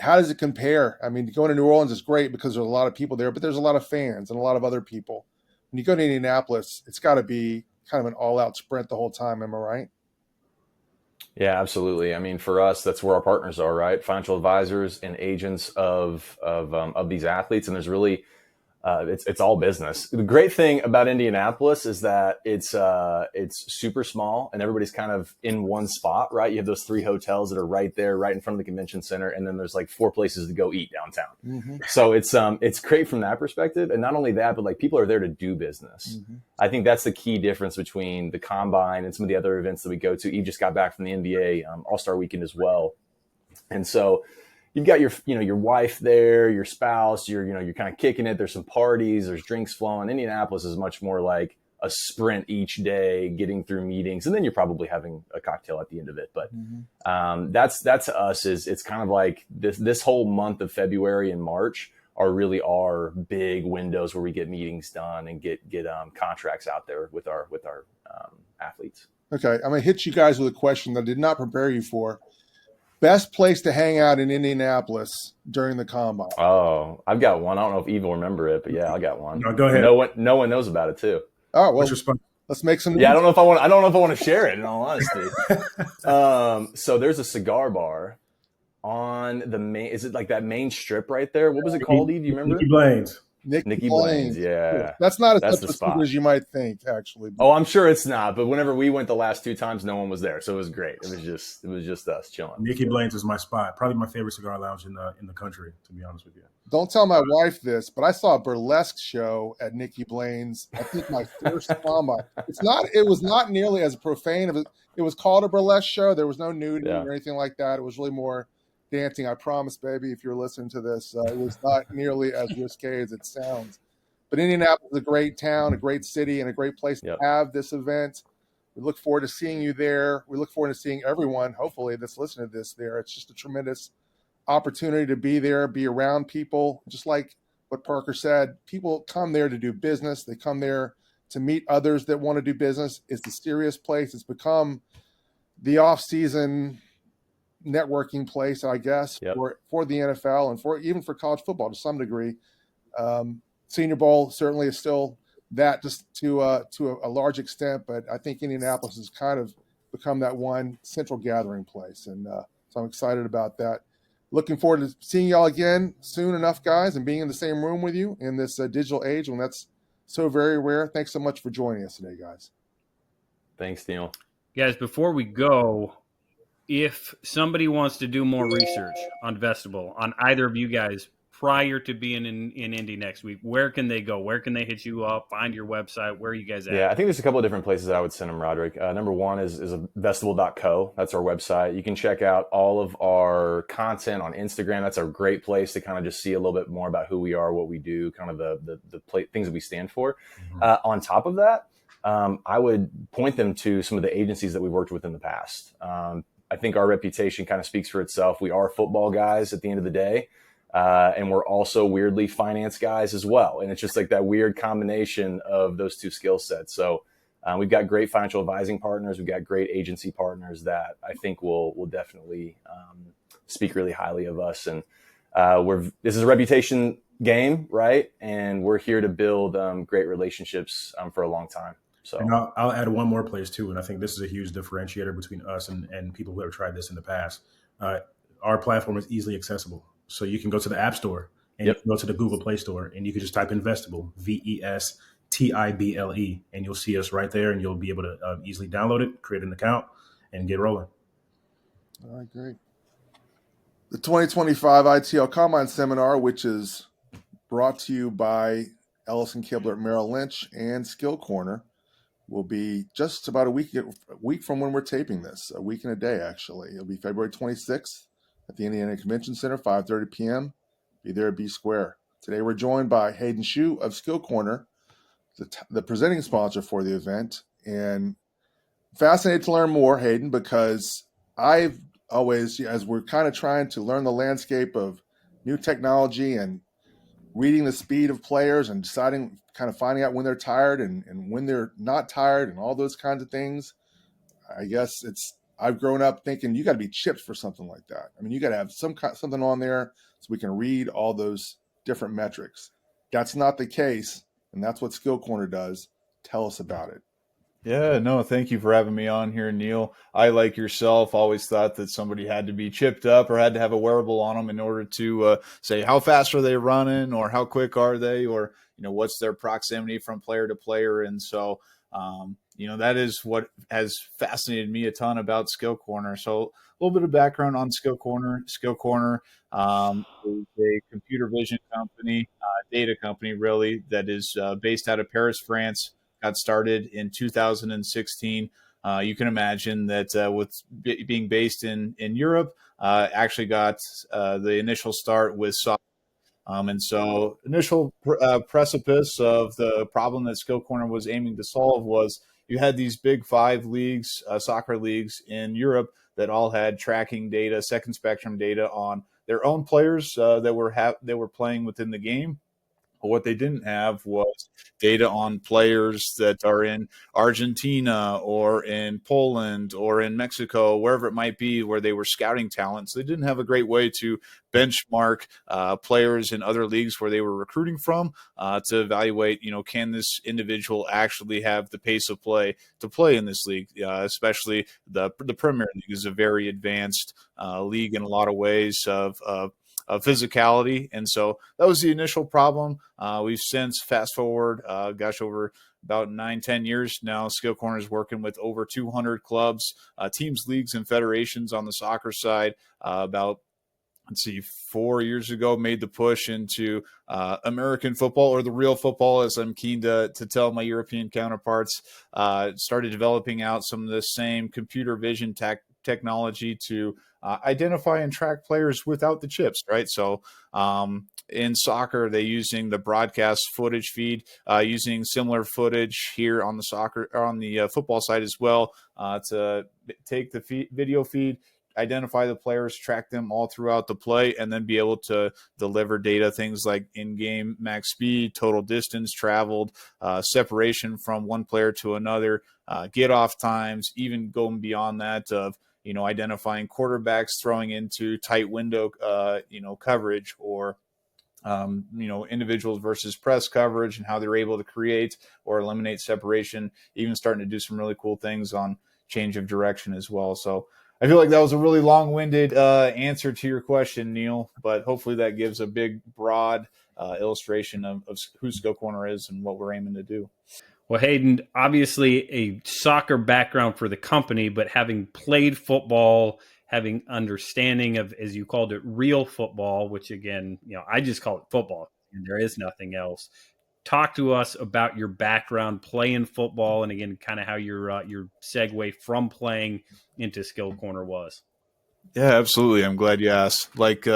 How does it compare? I mean, going to New Orleans is great because there's a lot of people there, but there's a lot of fans and a lot of other people. When you go to Indianapolis, it's got to be kind of an all-out sprint the whole time. Am I right? Yeah, absolutely. I mean, for us, that's where our partners are, right? Financial advisors and agents of these athletes, and there's really it's all business. The great thing about Indianapolis is that it's super small and everybody's kind of in one spot, right? You have those 3 hotels that are right there, right in front of the convention center, and then there's like 4 places to go eat downtown. Mm-hmm. So it's great from that perspective, and not only that, but like people are there to do business. Mm-hmm. I think that's the key difference between the Combine and some of the other events that we go to. Eve just got back from the NBA All-Star Weekend as well, and so you've got your wife there, your spouse, you're kind of kicking it. There's some parties, there's drinks flowing. Indianapolis is much more like a sprint each day, getting through meetings, and then you're probably having a cocktail at the end of it. But that's to us it's kind of like this whole month of February and March are really our big windows where we get meetings done and get contracts out there with our athletes. Okay, I'm gonna hit you guys with a question that I did not prepare you for. Best place to hang out in Indianapolis during the Combine? Oh, I've got one. I don't know if Eve will remember it, but I got one. No, go ahead. No one knows about it too. Oh, well, let's make some. Yeah, I don't know if I want to share it, in all honesty. So there's a cigar bar on the main. Is it like that main strip right there? What was it called, Eve? Do you remember? Nikki Blaine's. Nikki Blaine's, yeah. That's not as good as you might think, actually. Oh, I'm sure it's not. But whenever we went the last 2 times, no one was there, so it was great. It was just us chilling. Nikki Blaine's is my spot. Probably my favorite cigar lounge in the country, to be honest with you. Don't tell my wife this, but I saw a burlesque show at Nikki Blaine's. I think my first Combine. It was not nearly as profane. It was called a burlesque show. There was no nudity or anything like that. It was really more dancing. I promise, baby, if you're listening to this, it was not nearly as risque as it sounds. But Indianapolis is a great town, a great city, and a great place to have this event. We look forward to seeing you there. We look forward to seeing everyone, hopefully, that's listening to this there. It's just a tremendous opportunity to be there, be around people. Just like what Parker said, people come there to do business. They come there to meet others that want to do business. It's a serious place. It's become the off-season networking place, I guess, for the NFL and even for college football to some degree. Senior Bowl certainly is still that, just to a large extent, but I think Indianapolis has kind of become that one central gathering place, and so I'm excited about that. looking forward to seeing y'all again soon enough, guys, and being in the same room with you in this digital age when that's so very rare. Thanks so much for joining us today, guys. Thanks, Neil. Guys, before we go, if somebody wants to do more research on Vestible, on either of you guys, prior to being in Indy next week, where can they go? Where can they hit you up? Find your website? Where are you guys at? Yeah, I think there's a couple of different places that I would send them, Rodrik. Number one is vestible.co. That's our website. You can check out all of our content on Instagram. That's a great place to kind of just see a little bit more about who we are, what we do, kind of the things that we stand for. Mm-hmm. On top of that, I would point them to some of the agencies that we've worked with in the past. I think our reputation kind of speaks for itself. We are football guys at the end of the day. And we're also weirdly finance guys as well. And it's just like that weird combination of those two skill sets. So we've got great financial advising partners. We've got great agency partners that I think will definitely speak really highly of us. And this is a reputation game, right? And we're here to build great relationships for a long time. So and I'll add one more place too. And I think this is a huge differentiator between us and people who have tried this in the past. Our platform is easily accessible. So you can go to the App Store and you can go to the Google Play Store and you can just type in Vestible, Vestible, and you'll see us right there and you'll be able to easily download it, create an account, and get rolling. All right, great. The 2025 ITL Combine Seminar, which is brought to you by Ellison Kibler at Merrill Lynch and SkillCorner, will be just about a week from when we're taping this, a week and a day, actually. It'll be February 26th. At the Indiana Convention Center, 5:30 p.m. Be there at B Square. Today we're joined by Hayden Shu of SkillCorner, the presenting sponsor for the event. And fascinated to learn more, Hayden, because I've always, as we're kind of trying to learn the landscape of new technology and reading the speed of players and deciding, kind of finding out when they're tired and when they're not tired and all those kinds of things, I guess I've grown up thinking you got to be chipped for something like that. I mean, you got to have something on there so we can read all those different metrics. That's not the case, and that's what SkillCorner does. Tell us about it. Yeah, no, thank you for having me on here, Neil. I, like yourself, always thought that somebody had to be chipped up or had to have a wearable on them in order to say how fast are they running or how quick are they or, what's their proximity from player to player. And so, that is what has fascinated me a ton about SkillCorner. So a little bit of background on SkillCorner. SkillCorner is a computer vision company, data company, really, that is based out of Paris, France. Got started in 2016. You can imagine that with being based in Europe, actually got the initial start with soccer. And so initial precipice of the problem that SkillCorner was aiming to solve was you had these big 5 leagues, soccer leagues in Europe that all had tracking data, second spectrum data on their own players that were playing within the game. But what they didn't have was data on players that are in Argentina or in Poland or in Mexico, wherever it might be, where they were scouting talent. So they didn't have a great way to benchmark players in other leagues where they were recruiting from to evaluate, can this individual actually have the pace of play to play in this league? Especially the Premier League is a very advanced league in a lot of ways of physicality. And so that was the initial problem. We've since fast forward, over about 9-10 years now, SkillCorner is working with over 200 clubs, teams, leagues, and federations on the soccer side. About 4 years ago, made the push into American football, or the real football, as I'm keen to tell my European counterparts. Started developing out some of the same computer vision technology to identify and track players without the chips, right? So in soccer, they're using the broadcast footage feed, using similar footage here on the football side as well, to take the video feed, identify the players, track them all throughout the play, and then be able to deliver data, things like in-game max speed, total distance traveled, separation from one player to another, get off times, even going beyond that of identifying quarterbacks throwing into tight window, coverage, or individuals versus press coverage and how they're able to create or eliminate separation, even starting to do some really cool things on change of direction as well. So I feel like that was a really long-winded answer to your question, Neil, but hopefully that gives a big, broad illustration of who SkillCorner is and what we're aiming to do. Well, Hayden, obviously a soccer background for the company, but having played football, having understanding of, as you called it, real football, which again, I just call it football, and there is nothing else. Talk to us about your background playing football, and again, kind of how your segue from playing into SkillCorner was. Yeah, absolutely. I'm glad you asked. Like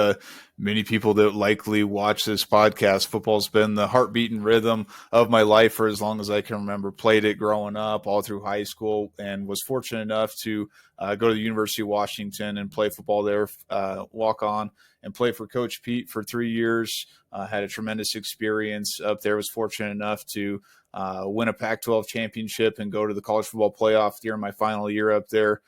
many people that likely watch this podcast, football's been the heartbeat and rhythm of my life for as long as I can remember. Played it growing up, all through high school, and was fortunate enough to go to the University of Washington and play football there, walk on, and play for Coach Pete for 3 years. Had a tremendous experience up there. Was fortunate enough to win a Pac-12 championship and go to the college football playoff during my final year up there.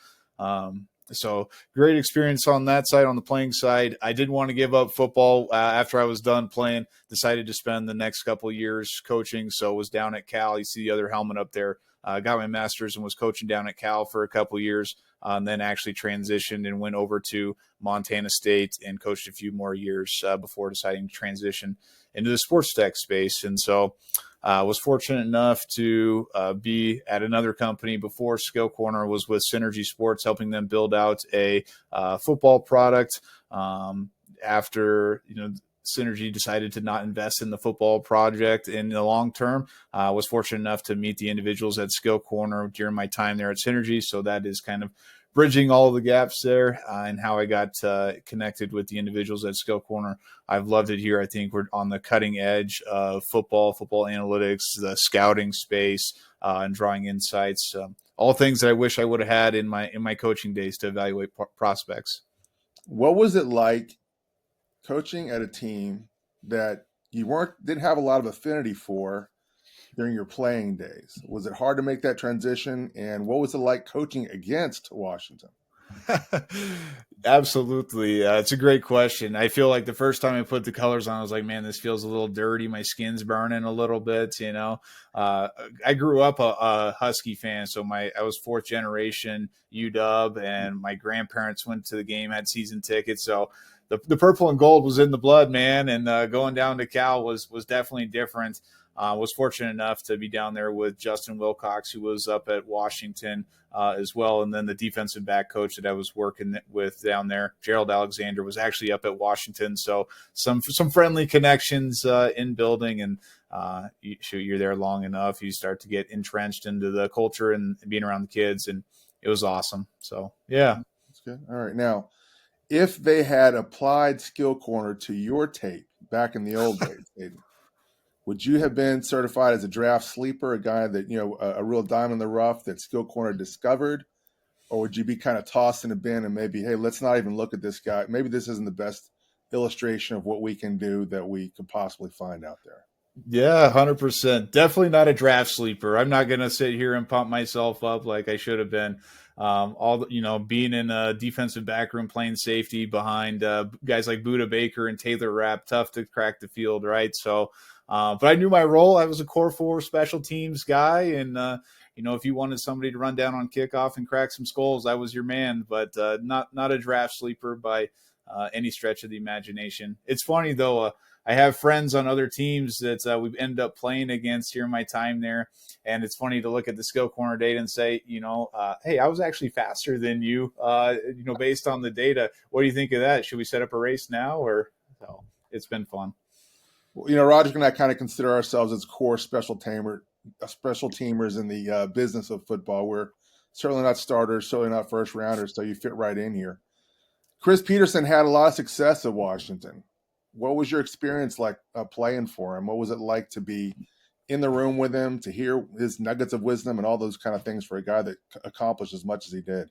So great experience on that side, on the playing side. I didn't want to give up football after I was done playing. Decided to spend the next couple of years coaching. So was down at Cal. You see the other helmet up there. Got my master's and was coaching down at Cal for a couple of years. And then actually transitioned and went over to Montana State and coached a few more years before deciding to transition into the sports tech space. And so was fortunate enough to be at another company before SkillCorner, was with Synergy Sports, helping them build out a football product. After Synergy decided to not invest in the football project in the long term, was fortunate enough to meet the individuals at SkillCorner during my time there at Synergy. So that is kind of bridging all the gaps there and how I got connected with the individuals at SkillCorner. I've loved it here. I think we're on the cutting edge of football analytics, the scouting space, and drawing insights. All things that I wish I would have had in my coaching days to evaluate prospects. What was it like coaching at a team that you didn't have a lot of affinity for during your playing days? Was it hard to make that transition? And what was it like coaching against Washington? Absolutely. It's a great question. I feel like the first time I put the colors on, I was like, man, this feels a little dirty. My skin's burning a little bit, I grew up a Husky fan. So I was fourth generation UW, and my grandparents went to the game, had season tickets. So the purple and gold was in the blood, man. And going down to Cal was definitely different. Was fortunate enough to be down there with Justin Wilcox, who was up at Washington as well. And then the defensive back coach that I was working with down there, Gerald Alexander, was actually up at Washington. So some friendly connections in building, and you're there long enough, you start to get entrenched into the culture and being around the kids, and it was awesome. So, yeah. That's good. All right. Now, if they had applied SkillCorner to your tape back in the old days, Hayden, would you have been certified as a draft sleeper, a guy that, a real diamond in the rough that SkillCorner discovered? Or would you be kind of tossed in a bin and maybe, hey, let's not even look at this guy. Maybe this isn't the best illustration of what we can do that we could possibly find out there? Yeah, 100%. Definitely not a draft sleeper. I'm not going to sit here and pump myself up like I should have been. Being in a defensive back room, playing safety behind guys like Buda Baker and Taylor Rapp, tough to crack the field, right? So, but I knew my role. I was a core 4 special teams guy. And, if you wanted somebody to run down on kickoff and crack some skulls, I was your man. But not a draft sleeper by any stretch of the imagination. It's funny, though. I have friends on other teams that we've ended up playing against here in my time there. And it's funny to look at the SkillCorner data and say, hey, I was actually faster than you, based on the data. What do you think of that? Should we set up a race now? Or so it's been fun. Well, Rodrik and I kind of consider ourselves as core special teamers in the business of football. We're certainly not starters, certainly not first rounders, so you fit right in here. Chris Peterson had a lot of success at Washington. What was your experience like playing for him? What was it like to be in the room with him, to hear his nuggets of wisdom and all those kind of things for a guy that accomplished as much as he did?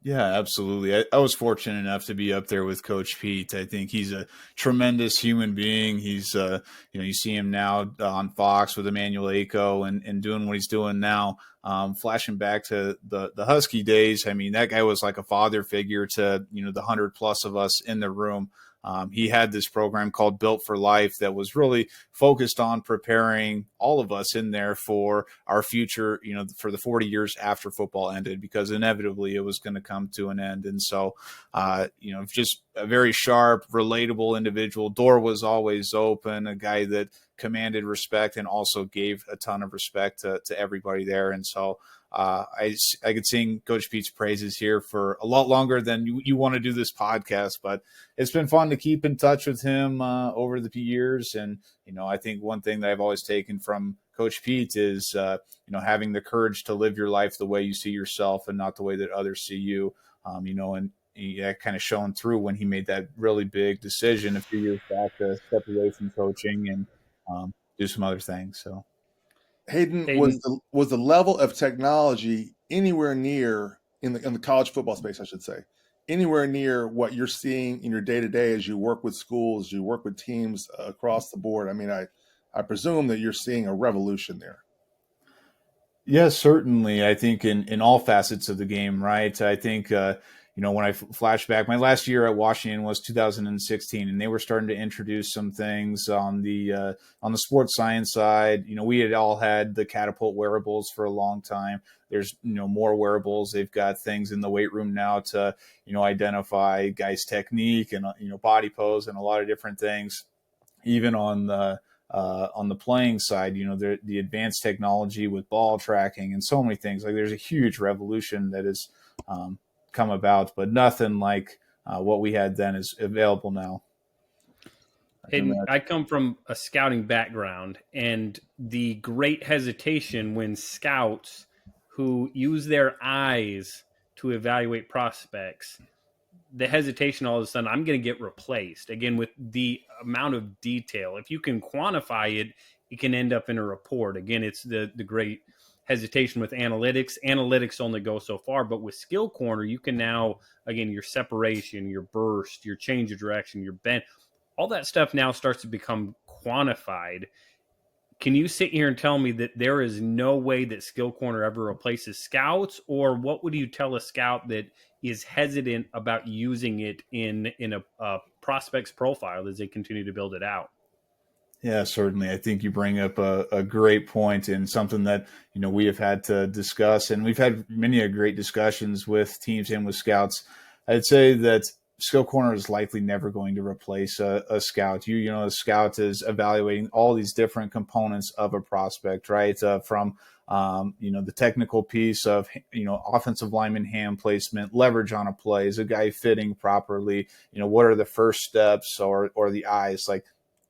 Yeah, absolutely. I was fortunate enough to be up there with Coach Pete. I think he's a tremendous human being. He's, you see him now on Fox with Emmanuel Aiko and doing what he's doing now. Flashing back to the Husky days, I mean, that guy was like a father figure to, the 100+ of us in the room. He had this program called Built for Life that was really focused on preparing all of us in there for our future, for the 40 years after football ended, because inevitably it was going to come to an end. And so, just a very sharp, relatable individual. Door was always open, a guy that commanded respect and also gave a ton of respect to everybody there. And so I could sing Coach Pete's praises here for a lot longer than you want to do this podcast, but it's been fun to keep in touch with him over the years. And, I think one thing that I've always taken from Coach Pete is, having the courage to live your life the way you see yourself and not the way that others see you, and he kind of shown through when he made that really big decision a few years back to step away from coaching and do some other things. So Hayden, was the level of technology anywhere near in the college football space, I should say, anywhere near what you're seeing in your day-to-day as you work with schools, you work with teams across the board? I mean, I presume that you're seeing a revolution there. Yes, certainly. I think in all facets of the game, right? I think, when I flash back, my last year at Washington was 2016, and they were starting to introduce some things on the sports science side. We had all had the Catapult wearables for a long time. There's, more wearables. They've got things in the weight room now to, identify guys' technique and, body pose and a lot of different things. Even on the playing side, the advanced technology with ball tracking and so many things. Like, there's a huge revolution that has come about, but nothing like what we had then is available now. And I come from a scouting background, and the great hesitation when scouts who use their eyes to evaluate prospects, the hesitation all of a sudden, I'm going to get replaced again with the amount of detail. If you can quantify it, it can end up in a report. Again, it's the great hesitation with analytics. Analytics only go so far, but with SkillCorner, you can now, again, your separation, your burst, your change of direction, your bend, all that stuff now starts to become quantified. Can you sit here and tell me that there is no way that SkillCorner ever replaces scouts? Or what would you tell a scout that is hesitant about using it in a prospect's profile as they continue to build it out? Yeah, certainly. I think you bring up a great point and something that, we have had to discuss, and we've had many great discussions with teams and with scouts. I'd say that SkillCorner is likely never going to replace a scout. A scout is evaluating all these different components of a prospect, right? From the technical piece of, offensive lineman hand placement, leverage on a play, is a guy fitting properly? What are the first steps or the eyes? Like,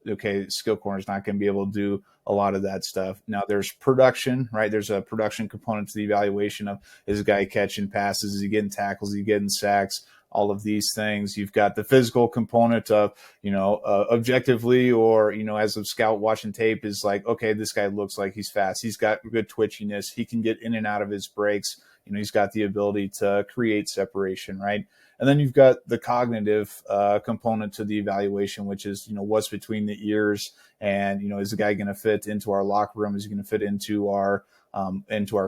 okay, SkillCorner is not going to be able to do a lot of that stuff. Now there's production, right? There's a production component to the evaluation of, is a guy catching passes? Is he getting tackles? Is he getting sacks? All of these things. You've got the physical component of, objectively, or, as a scout watching tape is like, okay, this guy looks like he's fast. He's got good twitchiness. He can get in and out of his breaks. He's got the ability to create separation, right? And then you've got the cognitive component to the evaluation, which is, what's between the ears, and, is the guy going to fit into our locker room? Is he going to fit into our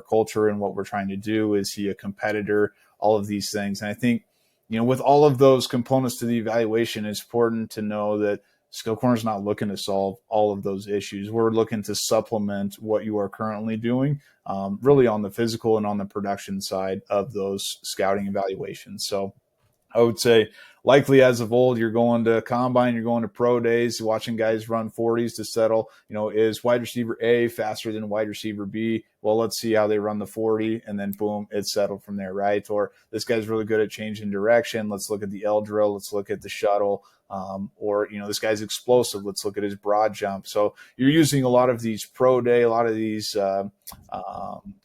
culture and what we're trying to do? Is he a competitor? All of these things. And I think, with all of those components to the evaluation, it's important to know that SkillCorner is not looking to solve all of those issues. We're looking to supplement what you are currently doing, really on the physical and on the production side of those scouting evaluations. So I would say likely as of old, you're going to combine, you're going to pro days, watching guys run 40s to settle, is wide receiver A faster than wide receiver B? Well, let's see how they run the 40, and then boom, it's settled from there, right? Or this guy's really good at changing direction. Let's look at the L drill. Let's look at the shuttle. Or this guy's explosive. Let's look at his broad jump. So you're using a lot of these pro day, a lot of these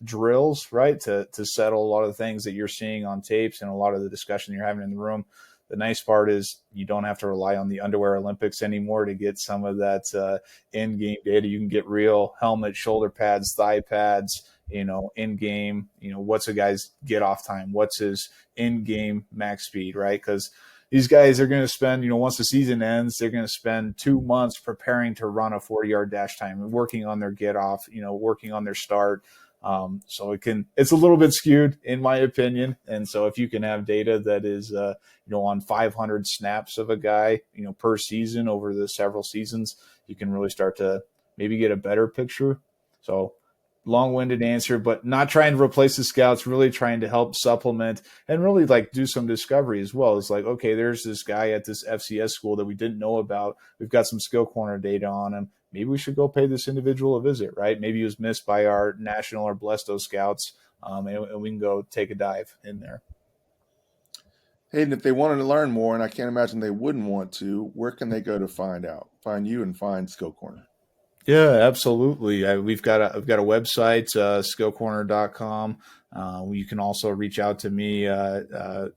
drills, right, to settle a lot of the things that you're seeing on tapes and a lot of the discussion you're having in the room. The nice part is you don't have to rely on the underwear Olympics anymore to get some of that in-game data. You can get real helmet, shoulder pads, thigh pads, in-game, what's a guy's get-off time? What's his in-game max speed, right? Because these guys are going to spend, once the season ends, they're going to spend 2 months preparing to run a 40-yard dash time and working on their get-off, working on their start. So it's a little bit skewed in my opinion. And so if you can have data that is, on 500 snaps of a guy, per season over the several seasons, you can really start to maybe get a better picture. So long-winded answer, but not trying to replace the scouts, really trying to help supplement and really like do some discovery as well. It's like, okay, there's this guy at this FCS school that we didn't know about. We've got some SkillCorner data on him. Maybe we should go pay this individual a visit, right? Maybe he was missed by our national or Blesto scouts, and we can go take a dive in there. Hayden, if they wanted to learn more, and I can't imagine they wouldn't want to, where can they go to find you and find SkillCorner? Yeah, absolutely. I've got a website, skillcorner.com. You can also reach out to me,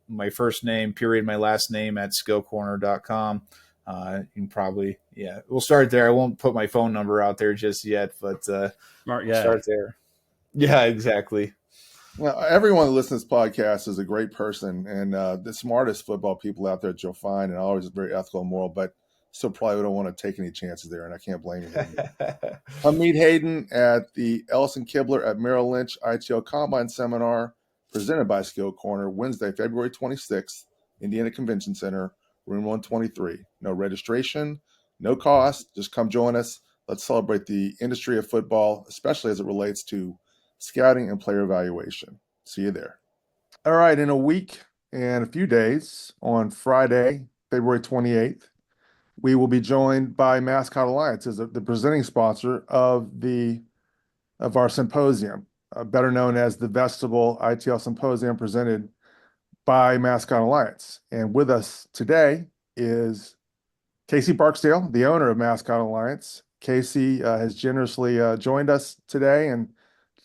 my first name, period, my last name at skillcorner.com. You can probably, we'll start there. I won't put my phone number out there just yet, but we'll start there. Yeah, exactly. Well, everyone that listens to this podcast is a great person and the smartest football people out there that you'll find, and always very ethical and moral, but still probably don't want to take any chances there, and I can't blame you. Come meet Hayden at the Ellison Kibler at Merrill Lynch ITL Combine Seminar presented by SkillCorner, Wednesday, February 26th, Indiana Convention Center, room 123. No registration, no cost. Just come join us. Let's celebrate the industry of football, especially as it relates to scouting and player evaluation. See you there. All right, in a week and a few days, on Friday, February 28th, we will be joined by Mascot Alliance as the presenting sponsor of our symposium, better known as the Vestible ITL Symposium Presented by Mascot Alliance. And with us today is Casey Barksdale, the owner of Mascot Alliance. Casey has generously joined us today and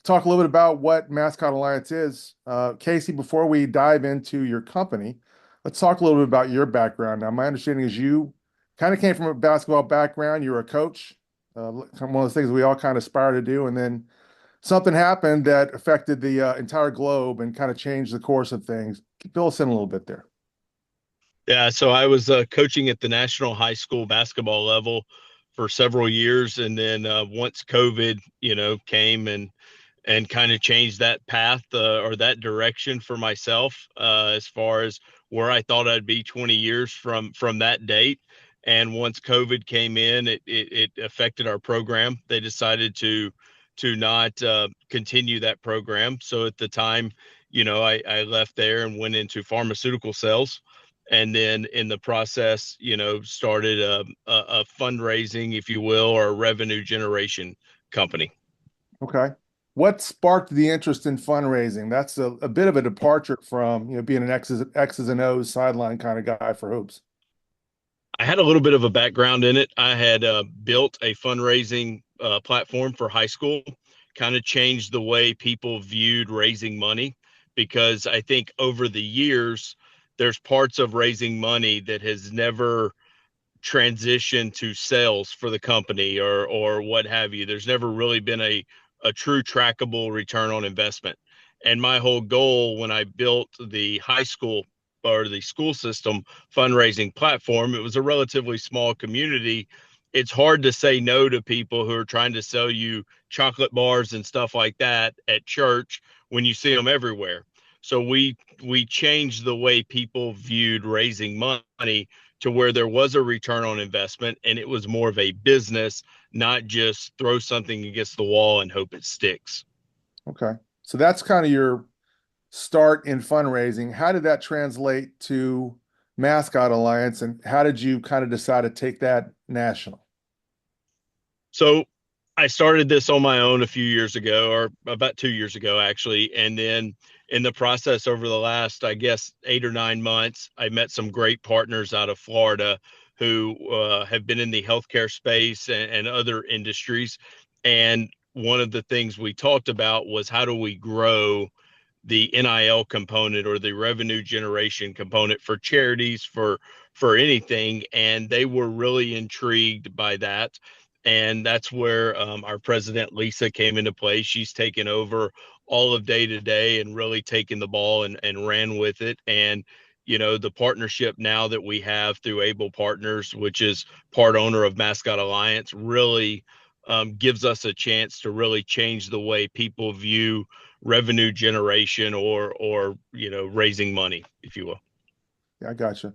talk a little bit about what Mascot Alliance is. Casey, before we dive into your company, let's talk a little bit about your background. Now, my understanding is you kind of came from a basketball background. You were a coach, one of those things we all kind of aspire to do. And then something happened that affected the entire globe and kind of changed the course of things. Fill us in a little bit there. Yeah, so I was coaching at the national high school basketball level for several years. And then once COVID, came and kind of changed that path or that direction for myself as far as where I thought I'd be 20 years from that date. And once COVID came in, it affected our program. They decided to not continue that program. So at the time, I left there and went into pharmaceutical sales. And then in the process, started a fundraising, if you will, or a revenue generation company. Okay. What sparked the interest in fundraising? That's a bit of a departure from, being an X's and O's sideline kind of guy for hoops. I had a little bit of a background in it. I had built a fundraising platform for high school, kind of changed the way people viewed raising money, because I think over the years, there's parts of raising money that has never transitioned to sales for the company or what have you. There's never really been a true trackable return on investment. And my whole goal when I built the high school or the school system fundraising platform, it was a relatively small community. It's hard to say no to people who are trying to sell you chocolate bars and stuff like that at church when you see them everywhere. So we changed the way people viewed raising money to where there was a return on investment, and it was more of a business, not just throw something against the wall and hope it sticks. Okay. So that's kind of your start in fundraising. How did that translate to Mascot Alliance, and how did you kind of decide to take that national? So I started this on my own a few years ago, or about 2 years ago, actually. And then in the process over the last, 8 or 9 months, I met some great partners out of Florida who have been in the healthcare space and other industries. And one of the things we talked about was how do we grow the NIL component or the revenue generation component for charities, for anything. And they were really intrigued by that. And that's where our president, Lisa, came into play. She's taken over all of day to day and really taken the ball and ran with it. And, the partnership now that we have through Able Partners, which is part owner of Mascot Alliance, really gives us a chance to really change the way people view revenue generation or raising money, if you will. Yeah, I gotcha.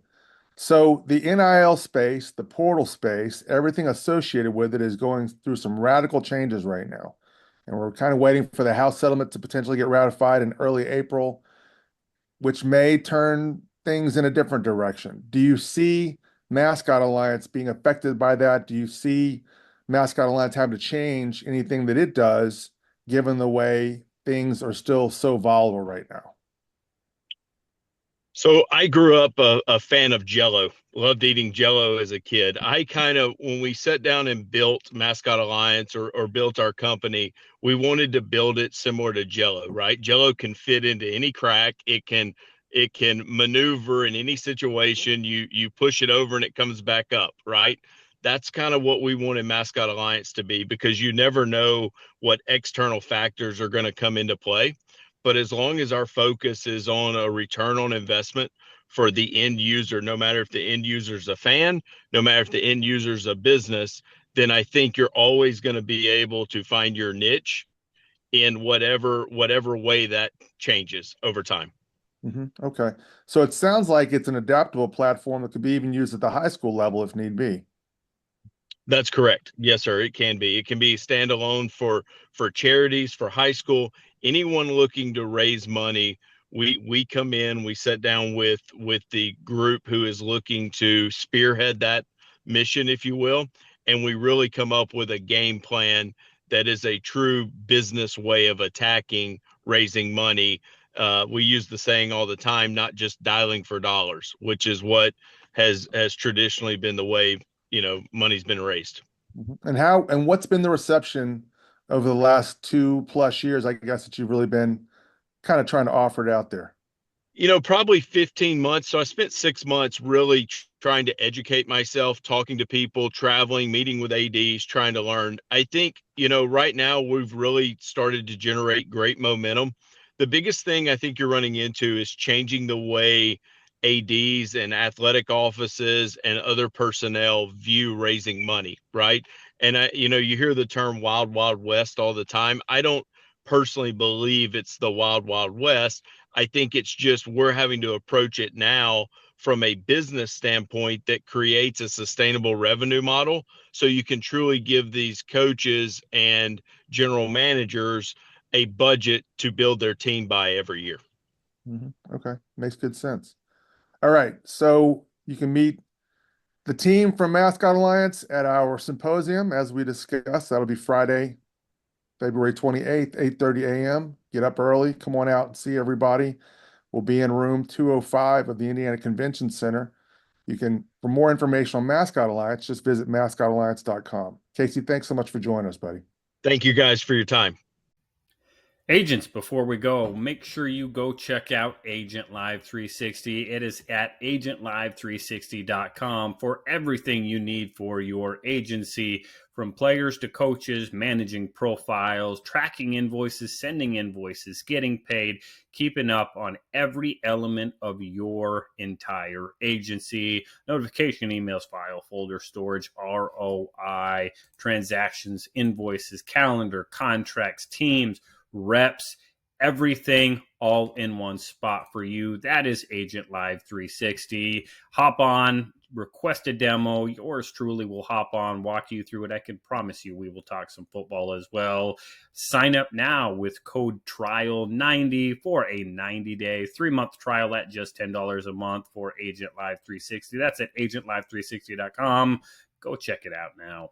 So the NIL space, the portal space, everything associated with it is going through some radical changes right now. And we're kind of waiting for the House settlement to potentially get ratified in early April, which may turn things in a different direction. Do you see Mascot Alliance being affected by that? Do you see Mascot Alliance having to change anything that it does, given the way things are still so volatile right now? So I grew up a fan of Jello. Loved eating Jello as a kid. When we sat down and built Mascot Alliance or built our company, we wanted to build it similar to Jello, right? Jello can fit into any crack. It can maneuver in any situation. You push it over and it comes back up, right? That's kind of what we wanted Mascot Alliance to be, because you never know what external factors are going to come into play. But as long as our focus is on a return on investment for the end user, no matter if the end user is a fan, no matter if the end user is a business, then I think you're always going to be able to find your niche in whatever way that changes over time. Okay. So it sounds like it's an adaptable platform that could be even used at the high school level if need be. That's correct. Yes, sir. It can be. It can be standalone for charities, for high school, anyone looking to raise money. We come in, we sit down with the group who is looking to spearhead that mission, if you will, and we really come up with a game plan that is a true business way of attacking raising money. We use the saying all the time, not just dialing for dollars, which is what has traditionally been the way money's been raised. And what's been the reception over the last 2+ years, I guess, that you've really been kind of trying to offer it out there? Probably 15 months. So I spent 6 months really trying to educate myself, talking to people, traveling, meeting with ADs, trying to learn. I think, right now we've really started to generate great momentum. The biggest thing I think you're running into is changing the way ADs and athletic offices and other personnel view raising money, right? And you hear the term wild, wild west all the time. I don't personally believe it's the wild, wild west. I think it's just we're having to approach it now from a business standpoint that creates a sustainable revenue model, so you can truly give these coaches and general managers a budget to build their team by every year. Okay, makes good sense. All right, so you can meet the team from Mascot Alliance at our symposium, as we discussed. That'll be Friday, February 28th, 8:30 a.m. Get up early, come on out and see everybody. We'll be in room 205 of the Indiana Convention Center. For more information on Mascot Alliance, just visit mascotalliance.com. Casey, thanks so much for joining us, buddy. Thank you guys for your time. Agents, before we go, make sure you go check out Agent Live 360. It is at agentlive360.com for everything you need for your agency, from players to coaches, managing profiles, tracking invoices, sending invoices, getting paid, keeping up on every element of your entire agency. Notification emails, file folder storage, ROI, transactions, invoices, calendar, contracts, teams, reps, everything all in one spot for you. That is Agent Live 360. Hop on, request a demo. Yours truly will hop on, walk you through it. I can promise you we will talk some football as well. Sign up now with code TRIAL90 for a 90-day, 3-month trial at just $10 a month for Agent Live 360. That's at agentlive360.com. Go check it out now.